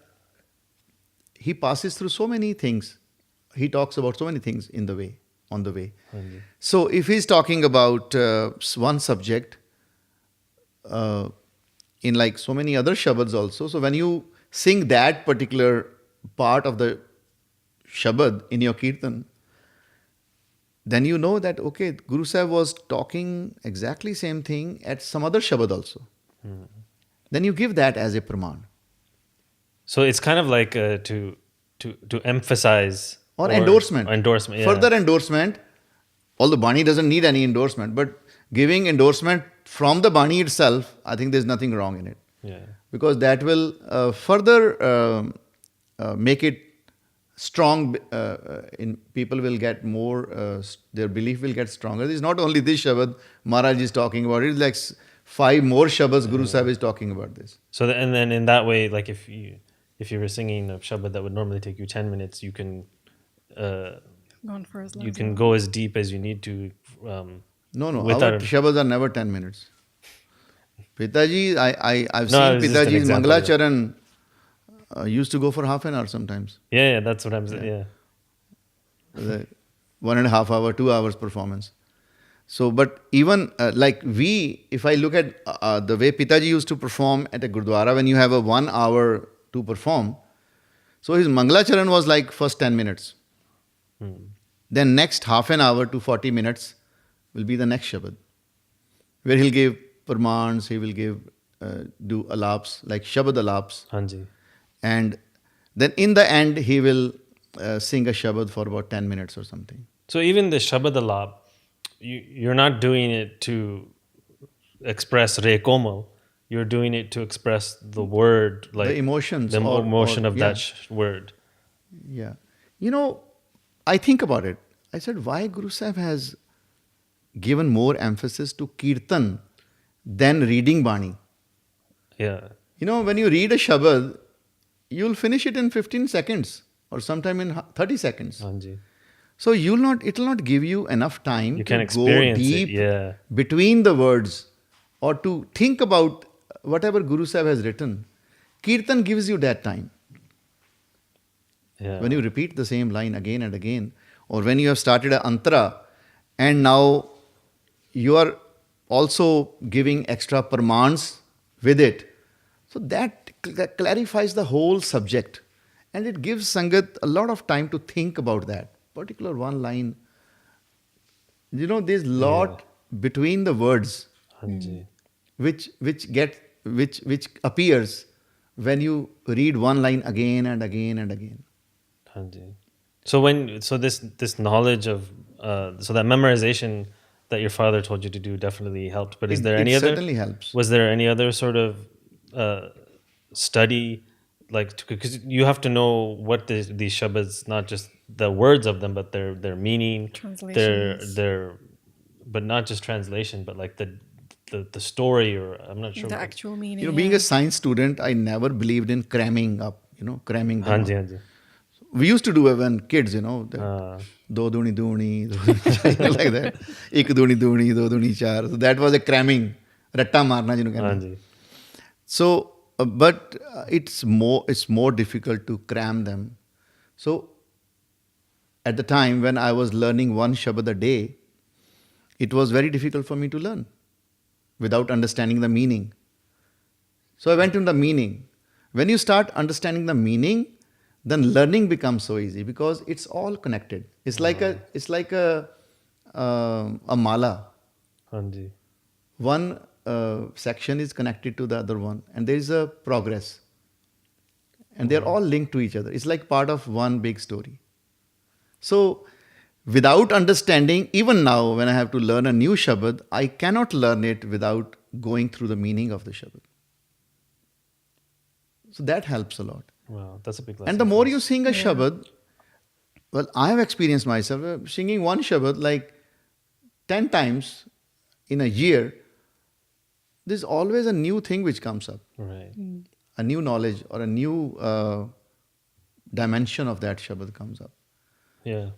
he passes through so many things. He talks about so many things on the way. Hanji. So if he's talking about one subject, in like so many other Shabads also, so when you sing that particular part of the Shabad in your Kirtan, then you know that, okay, Guru Sahib was talking exactly same thing at some other Shabad also. Then you give that as a Praman. So it's kind of like to emphasize Or endorsement. Endorsement, yeah. Further endorsement, although Bani doesn't need any endorsement, but giving endorsement from the Bani itself, I think there's nothing wrong in it. Yeah. Because that will further make it strong. In people will get more, their belief will get stronger. It's not only this Shabad Maharaj is talking about, it's like 5 more Shabads Guru Sahib is talking about this. So and then in that way, like if you were singing a Shabad that would normally take you 10 minutes, you can Gone for as long you as can you go as deep as you need to. No, Without our Shabads are never 10 minutes. Pitaji, I've No, it seen was just an Pitaji's example, Mangala yeah. Charan used to go for half an hour sometimes. Yeah, that's what I'm saying. Yeah. The 1.5 hour, 2 hours performance. So, but even like if I look at the way Pitaji used to perform at a Gurdwara, when you have a 1 hour to perform, so his Mangala Charan was like first 10 minutes. Then next half an hour to 40 minutes will be the next Shabad, where he'll give Parmans, he will give, do alaps, like Shabad alaps. Hanji. And then in the end, he will sing a Shabad for about 10 minutes or something. So even the Shabad Alap, you're not doing it to express Re Komal. You're doing it to express the word, like The emotions. the emotion of yeah. that word. Yeah. I think about it. I said, why Guru Sahib has given more emphasis to Kirtan than reading Bani? Yeah. When you read a Shabad, you'll finish it in 15 seconds or sometime in 30 seconds. Hanji. So it'll not give you enough time You to can go experience deep it. Yeah. between the words or to think about whatever Guru Sahib has written. Kirtan gives you that time. Yeah. When you repeat the same line again and again, or when you have started an antara and now you are also giving extra pramans with it. So that clarifies the whole subject, and it gives Sangat a lot of time to think about that particular one line. There's Yeah. lot between the words Hanji. which appears when you read one line again and again and again. Hanji. So this knowledge of so that memorization that your father told you to do definitely helped. But is there It any other? certainly helps. Was there any other sort of uh, study, like, because you have to know what these shabads, not just the words of them, but their meaning, Translations. their, but not just translation, but like the story, or I'm not sure. The actual meaning. Being yeah. a science student, I never believed in cramming up. Cramming them up. Hanji, hanji. We used to do it when kids. That Uh, do duni duni, do duni char, like that. Ik duni duni, do duni char. So that was a cramming. Ratta marna, hanji. So, but it's more difficult to cram them. So, at the time when I was learning one Shabad a day, it was very difficult for me to learn without understanding the meaning. So I went into the meaning. When you start understanding the meaning, then learning becomes so easy because it's all connected. It's like a mala. Hanji. One section is connected to the other one, and there is a progress, and they're all linked to each other. It's like part of one big story. So, without understanding, even now when I have to learn a new Shabad, I cannot learn it without going through the meaning of the Shabad. So that helps a lot. Wow, that's a big lesson. And the for more us. you sing a Shabad, well, I have experienced myself singing one Shabad like 10 times in a year. There's always a new thing which comes up, Right. a new knowledge or a new dimension of that Shabad comes up. Yeah.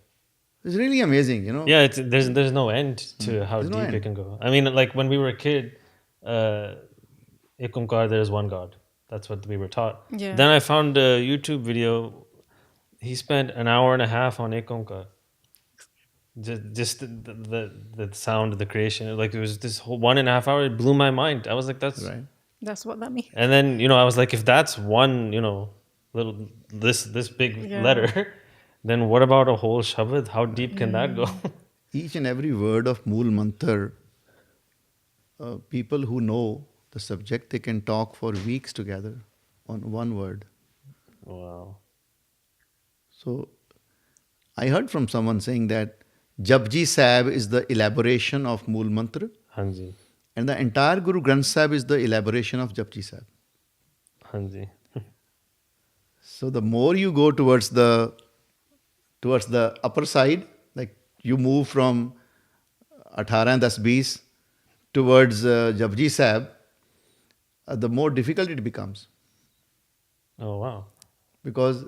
It's really amazing, Yeah, there's no end to how There's no deep end. it can go. I mean, like when we were a kid, Ikumkar, there's one God. That's what we were taught. Yeah. Then I found a YouTube video. He spent an hour and a half on Ikumkar. Just the sound of the creation. Like it was this whole 1.5 hour. It blew my mind. I was like, that's Right. That's what that means. And then I was like, if that's one little this big Yeah. letter, then what about a whole Shabad? How deep can that go? Each and every word of Mool Mantar, people who know the subject, they can talk for weeks together on one word. Wow. So I heard from someone saying that Japji Sahib is the elaboration of Mool Mantra, Hanji. and the entire Guru Granth Sahib is the elaboration of Japji Sahib. Hanji. So the more you go towards the upper side, like you move from 18 and 10-20 towards Japji Sahib, the more difficult it becomes. Oh wow. Because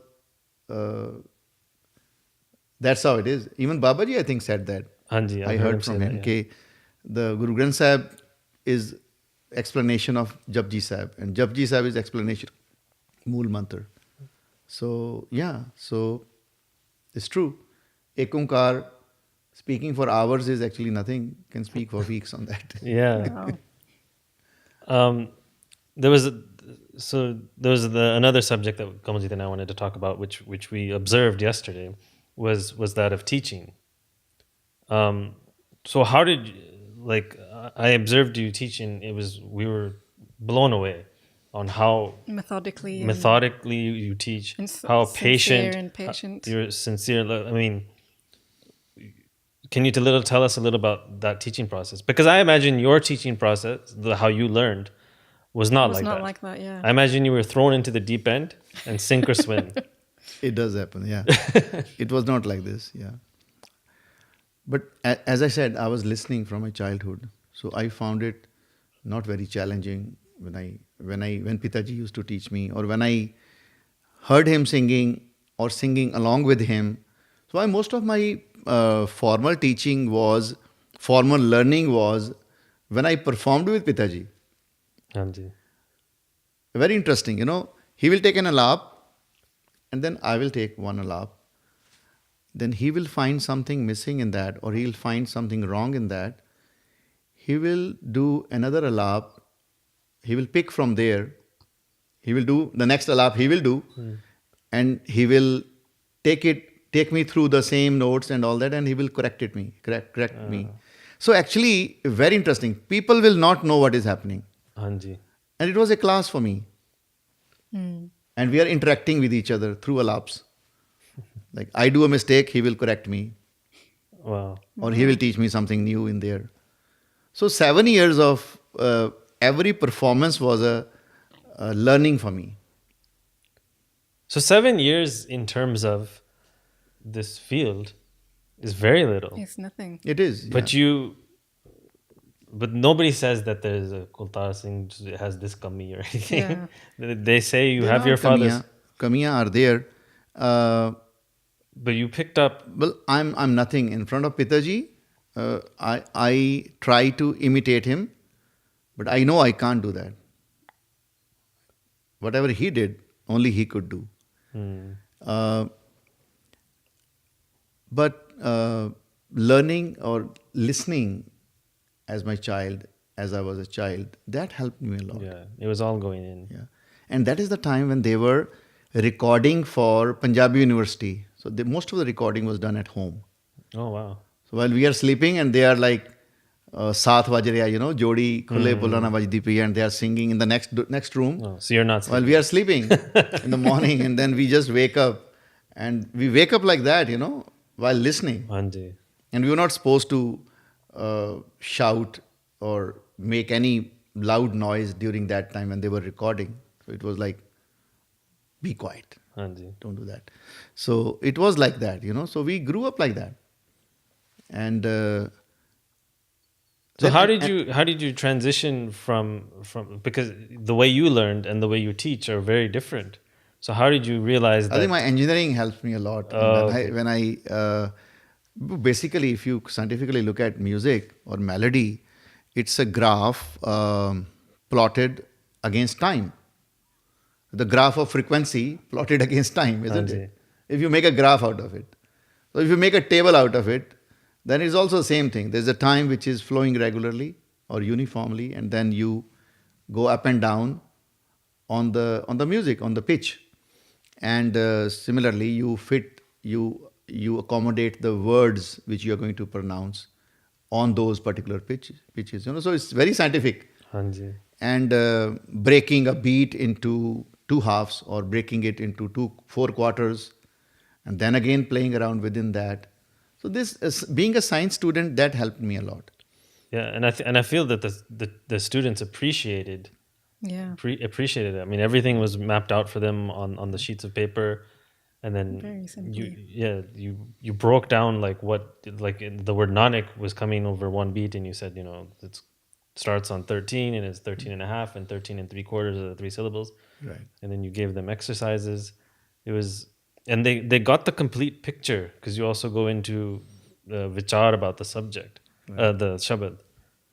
that's how it is. Even Babaji, I think, said that. Hanji. I heard from him. Yeah. The Guru Granth Sahib is explanation of Japji Sahib, and Japji Sahib is explanation of Mool Mantra. So it's true. Ek Onkar speaking for hours is actually nothing. Can speak for weeks on that. Yeah. Wow. There was another subject that Kamaljeet and I wanted to talk about, which we observed yesterday, was that of teaching. So how did I observed you teaching? We were blown away on how Methodically. you teach, and how sincere patient, and patient. you're sincere. I mean, can you tell us a little about that teaching process? Because I imagine your teaching process, how you learned, was not like that. like that, yeah. I imagine you were thrown into the deep end and sink or swim. It does happen, yeah. It was not like this, yeah. But as I said, I was listening from my childhood, so I found it not very challenging when Pitaji used to teach me, or when I heard him singing or singing along with him. So most of my formal learning was when I performed with Pitaji. Hanji. Very interesting, he will take an alap, and then I will take one alap. Then he will find something missing in that, or he'll find something wrong in that. he will do another alap. He will pick from there. He will do the next alap he will do, and he will take me through the same notes and all that, and he will correct me. So actually, very interesting. People will not know what is happening, Hanji. and it was a class for me. And we are interacting with each other through alaps. Like I do a mistake, he will correct me, Wow. or he will teach me something new in there. So 7 years of every performance was a learning for me. So 7 years in terms of this field is very little. It's nothing. It is. But but nobody says that there's a Kultar Singh has this kami or anything. They say you have your father's. Kamiyan are there. But you picked up. Well, I'm nothing in front of Pitaji. I try to imitate him, but I know I can't do that. Whatever he did, only he could do. But learning or listening as my child, as I was a child, that helped me a lot. Yeah, it was all going in. Yeah. And that is the time when they were recording for Punjabi University. So most of the recording was done at home. Oh, wow. So while we are sleeping and they are like, Saath Vaj Raha, Jodi Khule Pulana Vajdi Pi, and they are singing in the next room. Oh, so you're not While sleeping. we are sleeping in the morning, and then we just wake up. And we wake up like that, while listening. Hanji. And we were not supposed to shout or make any loud noise during that time when they were recording. So it was like, be quiet. Hanji. Don't do that. So it was like that, So we grew up like that. And So how did you transition from because the way you learned and the way you teach are very different. So how did you realize that? I think my engineering helps me a lot. When I basically, if you scientifically look at music or melody, it's a graph plotted against time. The graph of frequency plotted against time, isn't it? If you make a graph out of it. So if you make a table out of it, then it's also the same thing. There's a time which is flowing regularly or uniformly, and then you go up and down on the music, on the pitch. And similarly, you accommodate the words which you are going to pronounce on those particular pitches. So it's very scientific. Hanji. And breaking a beat into two halves or breaking it into 4 quarters, and then again playing around within that. So this, being a science student, that helped me a lot. Yeah, and I feel that the students appreciated it. I mean, everything was mapped out for them on the sheets of paper, and then Very simply. you broke down like the word nanak was coming over one beat, and you said it starts on 13 and it's 13 and a half and 13 and 3/4 are the 3 syllables, Right. and then you gave them exercises. It was, and they got the complete picture because you also go into vichar about the subject, the shabad.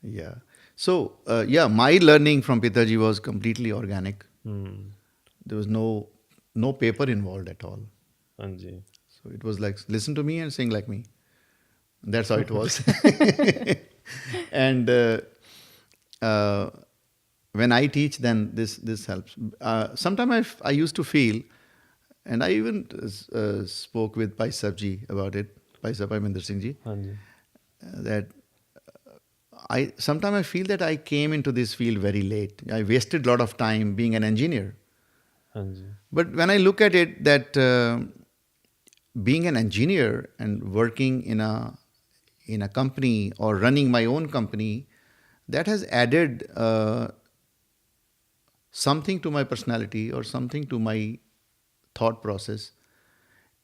Yeah. So, my learning from Pitaji was completely organic. There was no paper involved at all. Hanji. So it was like, listen to me and sing like me. That's how it was. And when I teach, then this helps. Sometimes I used to feel, and I even spoke with Pai Sabji about it, Pai Minder Singh ji, Hanji. that sometimes I feel that I came into this field very late. I wasted a lot of time being an engineer. Hanji. But when I look at it, that being an engineer and working in a company or running my own company, that has added something to my personality or something to my thought process.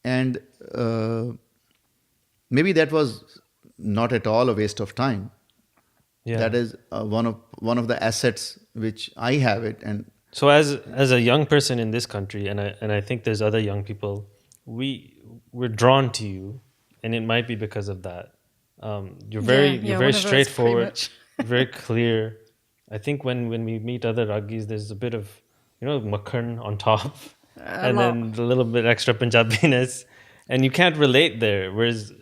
And maybe that was not at all a waste of time. Yeah. That is one of the assets which I have it. And so as a young person in this country, and I think there's other young people, we're drawn to you, and it might be because of that. You're very straightforward, very clear. I think when we meet other raggis, there's a bit of makhan on top, and then a little bit extra Punjabiness, and you can't relate there. Whereas,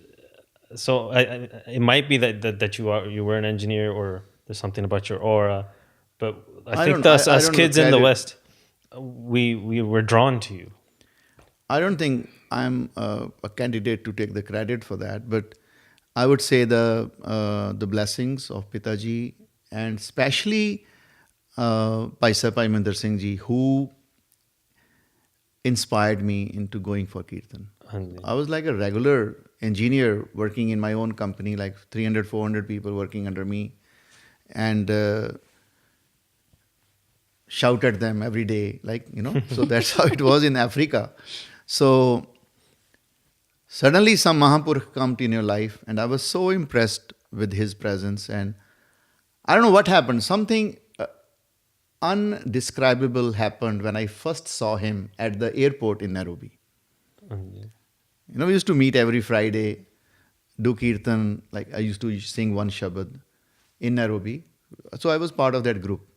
so it might be that you were an engineer or there's something about your aura. But I I think don't- I- us, I as don't kids look in at the it. West, we were drawn to you. I don't think I'm a candidate to take the credit for that, but I would say the blessings of Pitaji, and especially Paisa Pai Minder Singh ji, who inspired me into going for Kirtan. Hanji. I was like a regular engineer working in my own company, like 300, 400 people working under me, and shout at them every day, like, so that's how it was in Africa. So suddenly some Mahapurukh come in your life, and I was so impressed with his presence, and I don't know what happened. Something undescribable happened when I first saw him at the airport in Nairobi. Hanji. We used to meet every Friday, do Kirtan, like I used to sing one Shabad in Nairobi. So I was part of that group.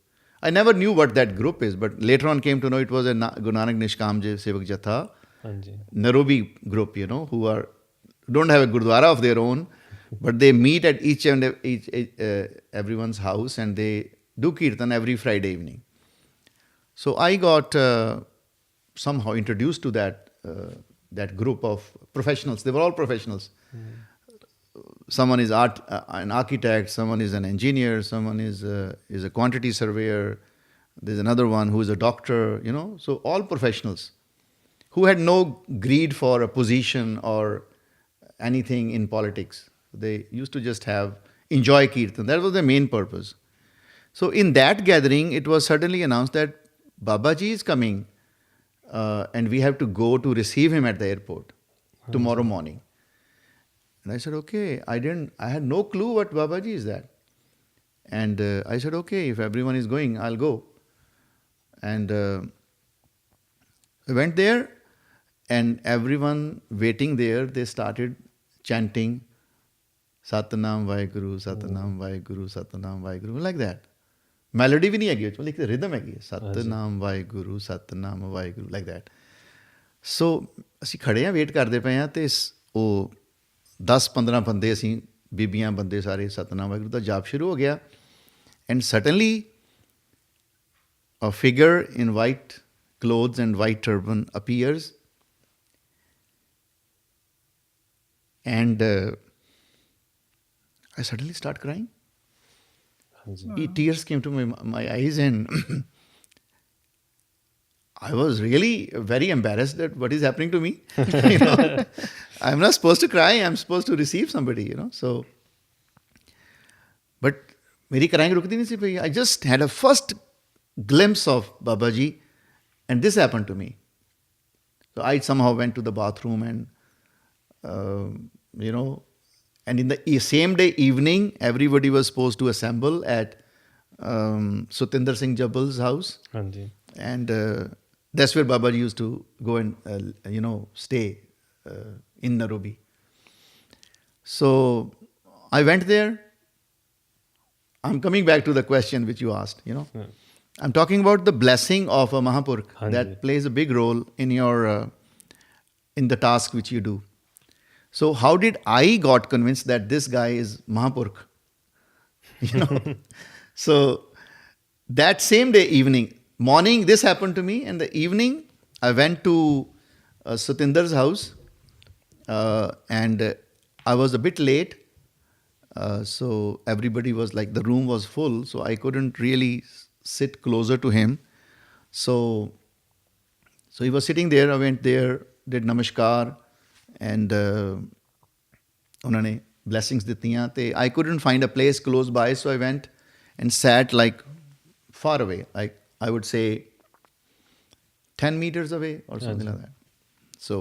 I never knew what that group is, but later on came to know it was a Guru Nanak Nishkamji Sevak Jatha, Hanji. Nairobi group, who don't have a Gurdwara of their own, but they meet at each everyone's house, and they do Kirtan every Friday evening. So I got somehow introduced to that group of professionals. They were all professionals. Someone is an architect, someone is an engineer, someone is a quantity surveyor. There's another one who is a doctor, so all professionals who had no greed for a position or anything in politics. They used to just enjoy Kirtan. That was their main purpose. So in that gathering, it was suddenly announced that Babaji is coming, and we have to go to receive him at the airport tomorrow morning. And I said, okay. I had no clue what Babaji is that. And I said, okay, if everyone is going, I'll go. And I went there, and everyone waiting there, they started chanting Satnam Vaheguru, Satnam Vaheguru, Satnam Vaheguru, like that. Melody भी नहीं है कि like the rhythm है कि Satnam Vaheguru, Satnam Vaheguru, like that. So ਅਸੀਂ ਖੜੇ ਹਾਂ wait ਕਰਦੇ ਪਏ ਹਾਂ ਤੇ ਉਹ 10-15 ਬੰਦੇ ਅਸੀਂ ਬੀਬੀਆਂ ਬੰਦੇ ਸਾਰੇ ਸਤਨਾਮ ਵਾਹਿਗੁਰੂ ਦਾ ਜਾਪ ਸ਼ੁਰੂ ਹੋ ਗਿਆ, and suddenly a figure in white clothes and white turban appears, and I suddenly start crying. Tears came to my eyes, and I was really very embarrassed that what is happening to me. I'm not supposed to cry. I'm supposed to receive somebody, So, but मेरी crying रुकती नहीं थी भाई. I just had a first glimpse of Babaji, and this happened to me. So I somehow went to the bathroom, and and in the same day evening, everybody was supposed to assemble at Sutinder Singh Jabbal's house. Hanji. And that's where Babaji used to go and, stay in Nairobi. So I went there. I'm coming back to the question which you asked, Yeah. I'm talking about the blessing of a Mahapurukh Hanji. that plays a big role in your in the task which you do. So how did I got convinced that this guy is Mahapurukh? So that same day evening, morning this happened to me, and the evening I went to Sutinder's house, and I was a bit late. So everybody was like, the room was full, so I couldn't really sit closer to him. So he was sitting there. I went there, did namaskar, and ਉਹਨਾਂ ਨੇ blessings ਦਿੱਤੀਆਂ ਤੇ I couldn't find a place close by, so I went and sat like far away, like I would say 10 meters away or something like that. So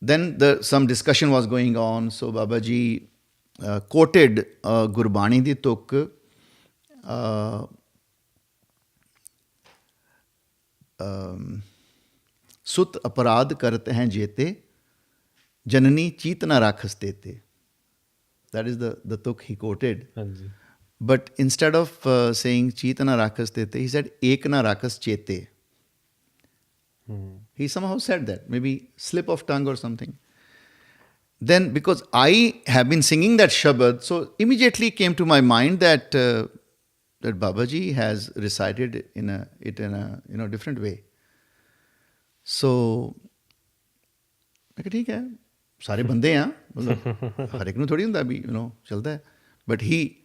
then some discussion was going on. So Babaji quoted Gurbani di tuk, Sut aparad karte hain jete, Janani chitna rakhas dete. That is the tuk he quoted. Hanji. But instead of saying chitna rakhas dete, he said ekna rakhas chete. He somehow said that, maybe slip of tongue or something. then because I have been singing that Shabad, so immediately came to my mind that that Babaji has recited it in a different way. So मैं कहा ठीक है सारे बंदे हैं मतलब हर एक ਨੂੰ थोड़ी ਹੁੰਦਾ भी चलता है but he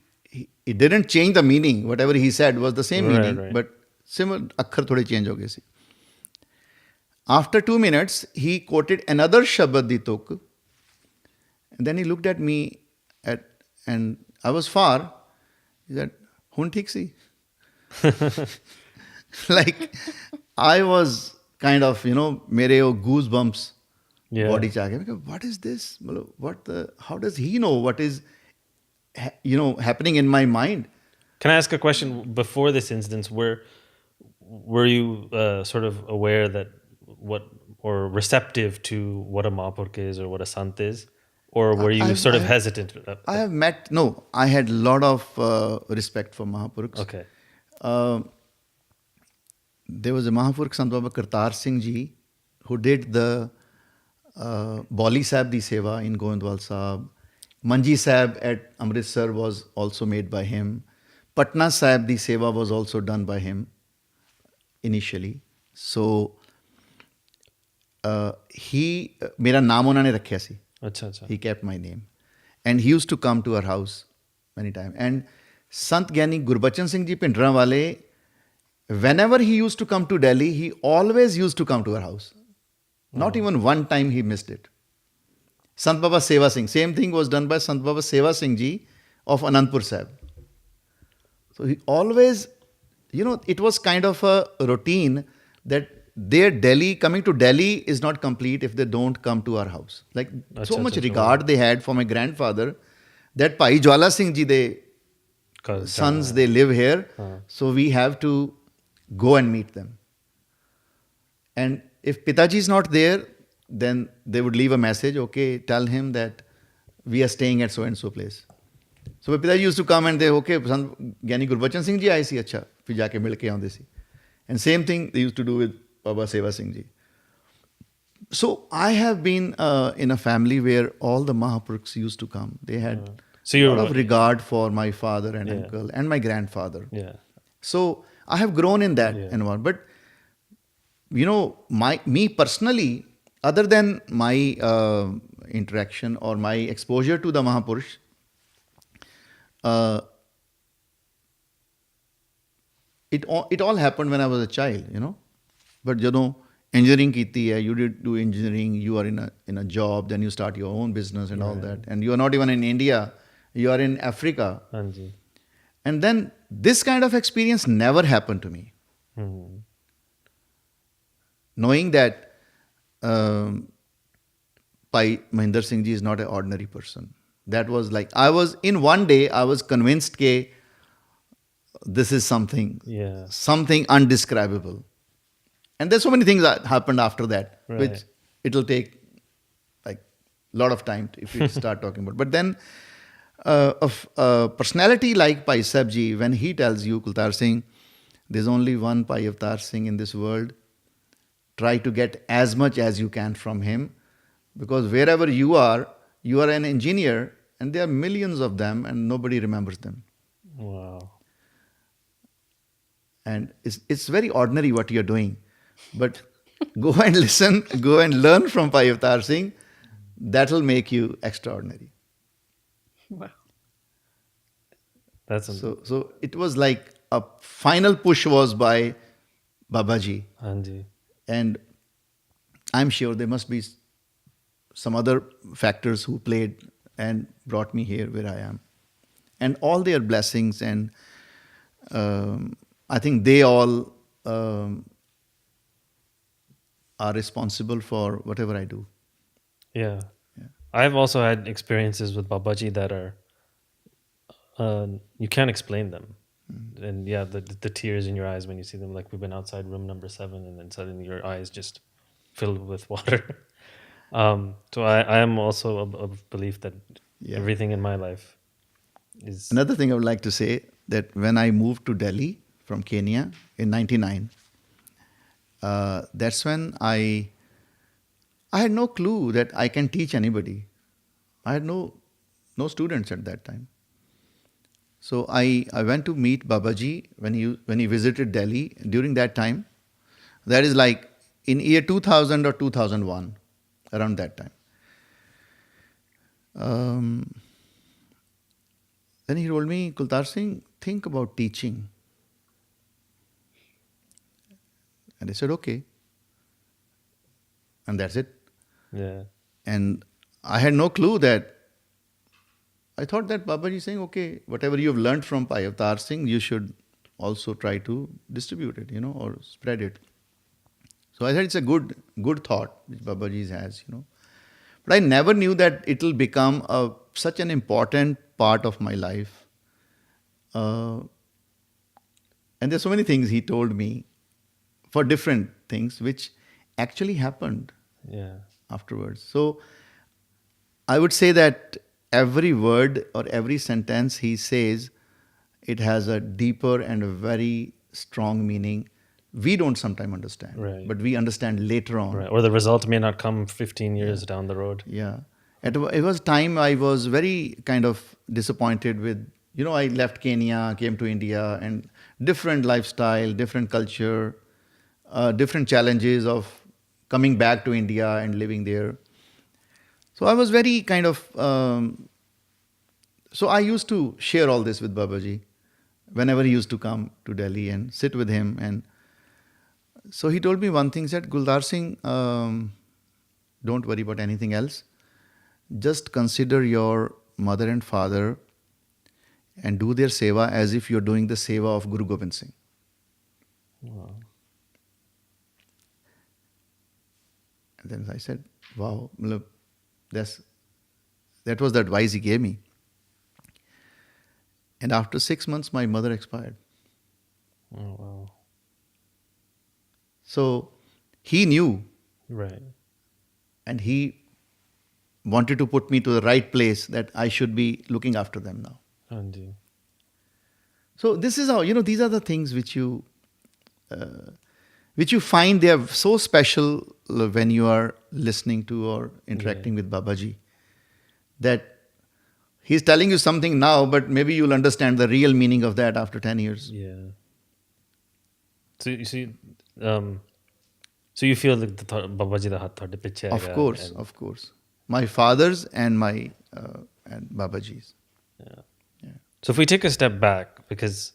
it didn't change the meaning. Whatever he said was the same meaning, right. but similar अक्षर थोड़े change हो गए सी. After 2 minutes, he quoted another Shabad di tuk. And then he looked at me and I was far. He said, Hun thik si? Like, I was kind of, mere goosebumps body cha gaya. What is this? How does he know what is, happening in my mind? Can I ask a question? Before this instance, were you sort of aware that or receptive to what a Mahapurkh is or what a Sant is? Or were you sort of hesitant? I have I had a lot of respect for Mahapurkhs. Okay. There was a Mahapurkh, Sant Baba Kirtan Singh ji, who did the Bauli Sahib di Seva in Govindwal Sahib. Manji Sahib at Amritsar was also made by him. Patna Sahib di Seva was also done by him initially. So, मेरा नाम उन्होंने रखा सी. अच्छा. He kept my name. And he used to come to our house many times. And Sant Gyani Gurbachan Singh ji Pindra wale, whenever he used to come to Delhi, he always used to come to our house. Not even one time he missed it. Sant Baba Seva Singh, same thing was done by Sant Baba Seva Singh ji of Anandpur Sahib. So he always, it was kind of a routine that coming to Delhi is not complete if they don't come to our house. Like so much regard they had for my grandfather that Pai Jwala Singh ji, sons, they live here. So we have to go and meet them. And if Pitaji is not there, then they would leave a message, okay, tell him that we are staying at so-and-so place. So Pitaji used to come and they, okay, Gyani Gurbachan Singh ji aaye si, acha, fir jaake mil ke aunde si. And same thing they used to do with Baba Seva Singh ji. So I have been in a family where all the Mahapurkhs used to come. They had a lot of regard for my father and uncle and my grandfather. Yeah. So I have grown in that environment. But, me personally, other than my interaction or my exposure to the Mahapurush, it all happened when I was a child, But engineering kiti hai, you did do engineering, you are in a job, then you start your own business and all that. And you are not even in India, you are in Africa. Anji. And then this kind of experience never happened to me. Knowing that Pai Mahinder Singh ji is not an ordinary person. That was like, one day I was convinced that this is something undescribable. And there's so many things that happened after that, which it'll take like a lot of time if you start talking about. But then a personality like Pai Sahib ji, when he tells you, Kultar Singh, there's only one Pai Avtar Singh in this world, try to get as much as you can from him, because wherever you are an engineer and there are millions of them and nobody remembers them. Wow. And it's very ordinary what you're doing. But go and listen, go and learn from Pai Avtar Singh. That'll make you extraordinary. Wow. So it was like a final push was by Babaji. Anji. And I'm sure there must be some other factors who played and brought me here where I am. And all their blessings, and I think they all are responsible for whatever I do. Yeah. I've also had experiences with Babaji that are, you can't explain them. And the tears in your eyes when you see them, like we've been outside room number 7 and then suddenly your eyes just filled with water. So I am also of belief that everything in my life is... Another thing I would like to say, that when I moved to Delhi from Kenya in 99, that's when I had no clue that I can teach anybody. I had no students at that time. So I went to meet Babaji when he visited Delhi during that time. That is like in year 2000 or 2001, around that time. Um, then he told me, Kultar Singh, think about teaching. And I said, okay. And that's it. Yeah. And I had no clue that. I thought that Babaji is saying, okay, whatever you've learned from Pai Avtar Singh, you should also try to distribute it, or spread it. So I thought it's a good thought which Babaji has, But I never knew that it will become such an important part of my life. And there's so many things he told me for different things which actually happened Yeah. afterwards. So I would say that every word or every sentence he says, it has a deeper and a very strong meaning. We don't sometimes understand, Right. but we understand later on. Right. Or the result may not come 15 years down the road. Yeah. It was time I was very kind of disappointed with, I left Kenya, came to India, and different lifestyle, different culture, different challenges of coming back to India and living there. So I was very kind of, so I used to share all this with Babaji whenever he used to come to Delhi and sit with him. And so he told me one thing, said, Kultar Singh, don't worry about anything else. Just consider your mother and father and do their seva as if you're doing the seva of Guru Gobind Singh. Wow. And then I said, wow, that was the advice he gave me. And after 6 months, my mother expired. Oh, wow. So he knew, Right. and he wanted to put me to the right place that I should be looking after them now. Anji. So this is how, these are the things which you find they are so special when you are listening to or interacting with Babaji, that he's telling you something now, but maybe you'll understand the real meaning of that after 10 years. Yeah. So you see, so you feel like the Babaji da hath thode piche Of hai course, and- of course. My father's and my and Babaji's. Yeah. Yeah. So if we take a step back, because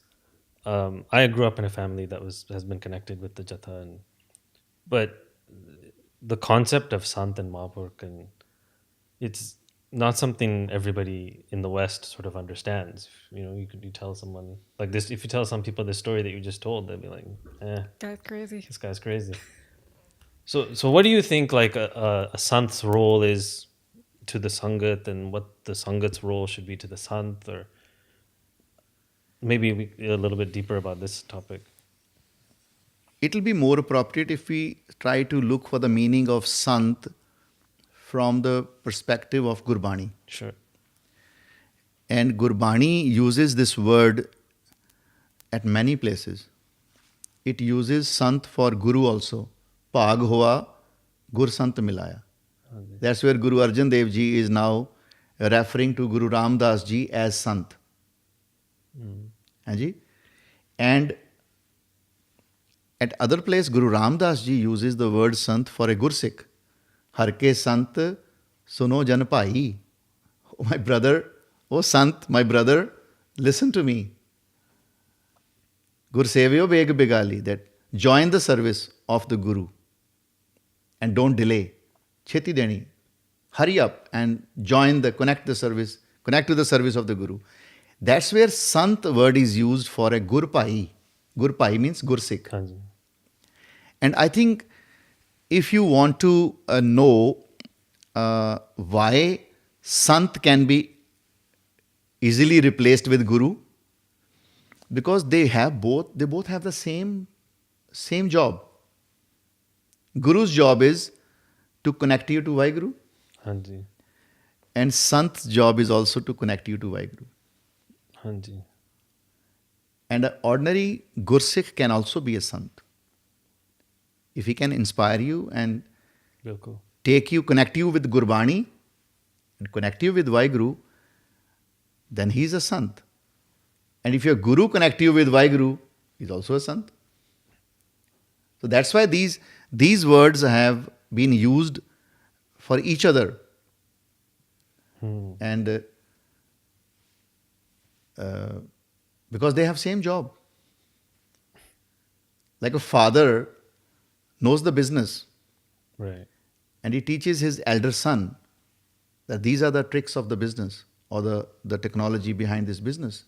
I grew up in a family that has been connected with the Jatha, but the concept of Sant and Mahaprabhu, and it's not something everybody in the West sort of understands. You tell someone like this, if you tell some people this story that you just told, they'll be like, That's crazy. this guy's crazy. So what do you think like a Sant's role is to the Sangat, and what the Sangat's role should be to the Sant? Or maybe a little bit deeper about this topic. It will be more appropriate if we try to look for the meaning of Sant from the perspective of Gurbani. Sure. And Gurbani uses this word at many places. It uses Sant for Guru also. Bhag hoa, Gur Sant milaya. That's where Guru Arjan Dev Ji is now referring to Guru Ram Das Ji as Sant. Ji? And at other place, Guru Ram Das Ji uses the word Sant for a Gursikh. Har ke Sant suno jan bhai. Oh, my brother, oh Sant, my brother, listen to me. Gur sevyo beg begali, that join the service of the Guru and don't delay. Cheti deni. Hurry up and connect to the service of the Guru. That's where Sant word is used for a Gurpai. Gurpai means Gursikh. Kanji. And I think if you want to know why Sant can be easily replaced with Guru, because they both have the same job. Guru's job is to connect you to Vaheguru, Hanji. and Sant's job is also to connect you to Vaheguru. Hanji. And an ordinary Gursikh can also be a Sant. If he can inspire you and Bilkul. connect you with Gurbani, connect you with Vaheguru, then he is a Sant. And if your Guru connect you with Vaheguru, he is also a Sant. So that's why these words have been used for each other. And because they have same job. Like a father knows the business, Right. and he teaches his elder son that these are the tricks of the business or the technology behind this business.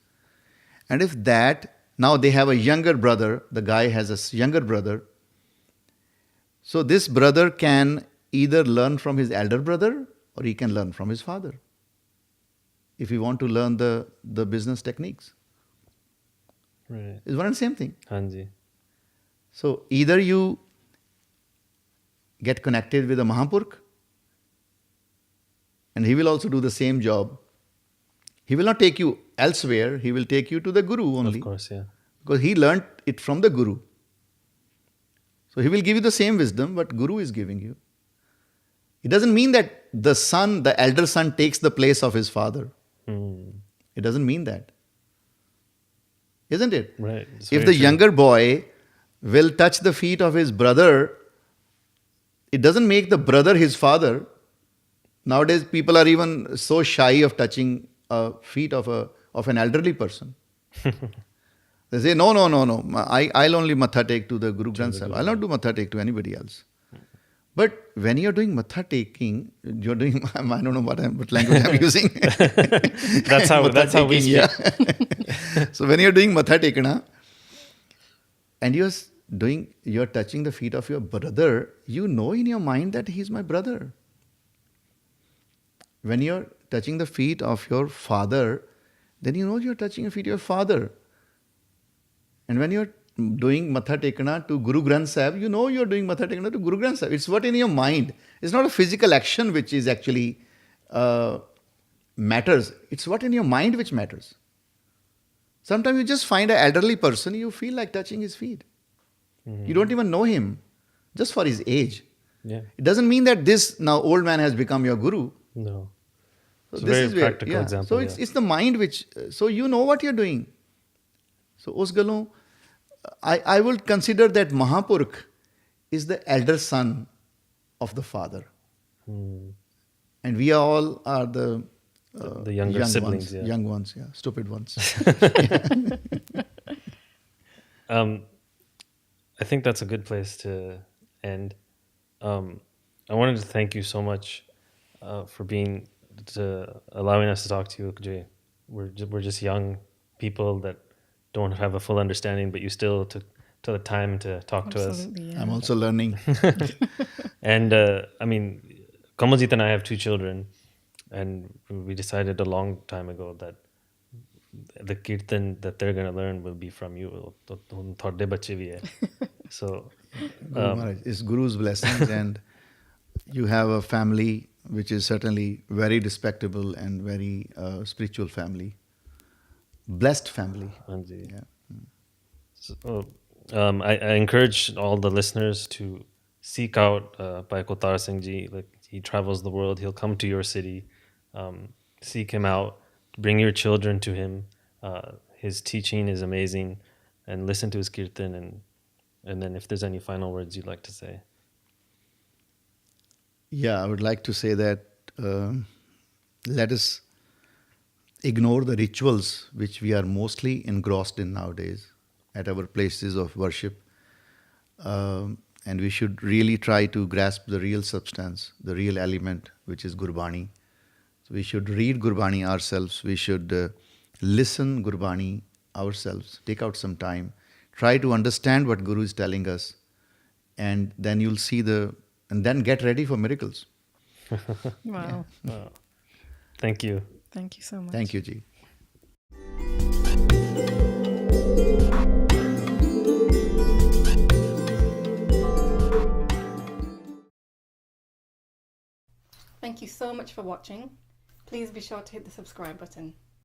And if that, now they have a younger brother, the guy has a younger brother. So this brother can either learn from his elder brother or he can learn from his father if you want to learn the business techniques. Right. It's one and the same thing. Hanji. So either you get connected with a Mahapurkh and he will also do the same job. He will not take you elsewhere, he will take you to the Guru only. Of course, yeah. Because he learnt it from the Guru. So he will give you the same wisdom what Guru is giving you. It doesn't mean that the son, the elder son, takes the place of his father. It doesn't mean that. Isn't it? Right. It's If very the true. younger boy will touch the feet of his brother, it doesn't make the brother his father. Nowadays, people are even so shy of touching feet of an elderly person. They say, no. I'll only matha take to the Guru Granth Sahib. I'll not do matha take to anybody else. But when you're doing matha taking, you're doing, I don't know what language I'm using. That's how we speak. Yeah. So when you're doing matha tekana and you're touching the feet of your brother, you know in your mind that he's my brother. When you're touching the feet of your father, then you know you're touching the feet of your father. And when you're doing matha tekana to Guru Granth Sahib, you know you're doing matha tekana to Guru Granth Sahib. It's what in your mind. It's not a physical action which is actually matters. It's what in your mind which matters. Sometimes you just find an elderly person, you feel like touching his feet. You don't even know him, just for his age. Yeah. It doesn't mean that this now old man has become your guru. No. So It's a very practical example. So it's the mind which, so you know what you're doing. So us galon, I would consider that Mahapurkh is the elder son of the father. And we all are the younger siblings, ones, yeah. young ones, stupid ones. I think that's a good place to end. I wanted to thank you so much for allowing us to talk to you, Jay. We're just young people that don't have a full understanding, but you still took the time to talk to us. Absolutely, yeah. I'm also learning. And I mean, Kamaljeet and I have 2 children, and we decided a long time ago that the kirtan that they're going to learn will be from you. Thode bache bhi hai. So Guru Maharaj, it's Guru's blessings, and you have a family which is certainly very respectable and very spiritual family. Blessed family. Hanji. Yeah. So, I encourage all the listeners to seek out by Kultar Singh ji. Like, he travels the world. He'll come to your city. Seek him out. Bring your children to him. His teaching is amazing. And listen to his kirtan. And then if there's any final words you'd like to say. Yeah, I would like to say that let us ignore the rituals which we are mostly engrossed in nowadays at our places of worship. And we should really try to grasp the real substance, the real element, which is Gurbani. So we should read Gurbani ourselves. We should listen Gurbani ourselves. Take out some time. Try to understand what Guru is telling us. And then you'll see and then get ready for miracles. Wow. Wow. Thank you. Thank you so much. Thank you, Ji. Thank you so much for watching. Please be sure to hit the subscribe button.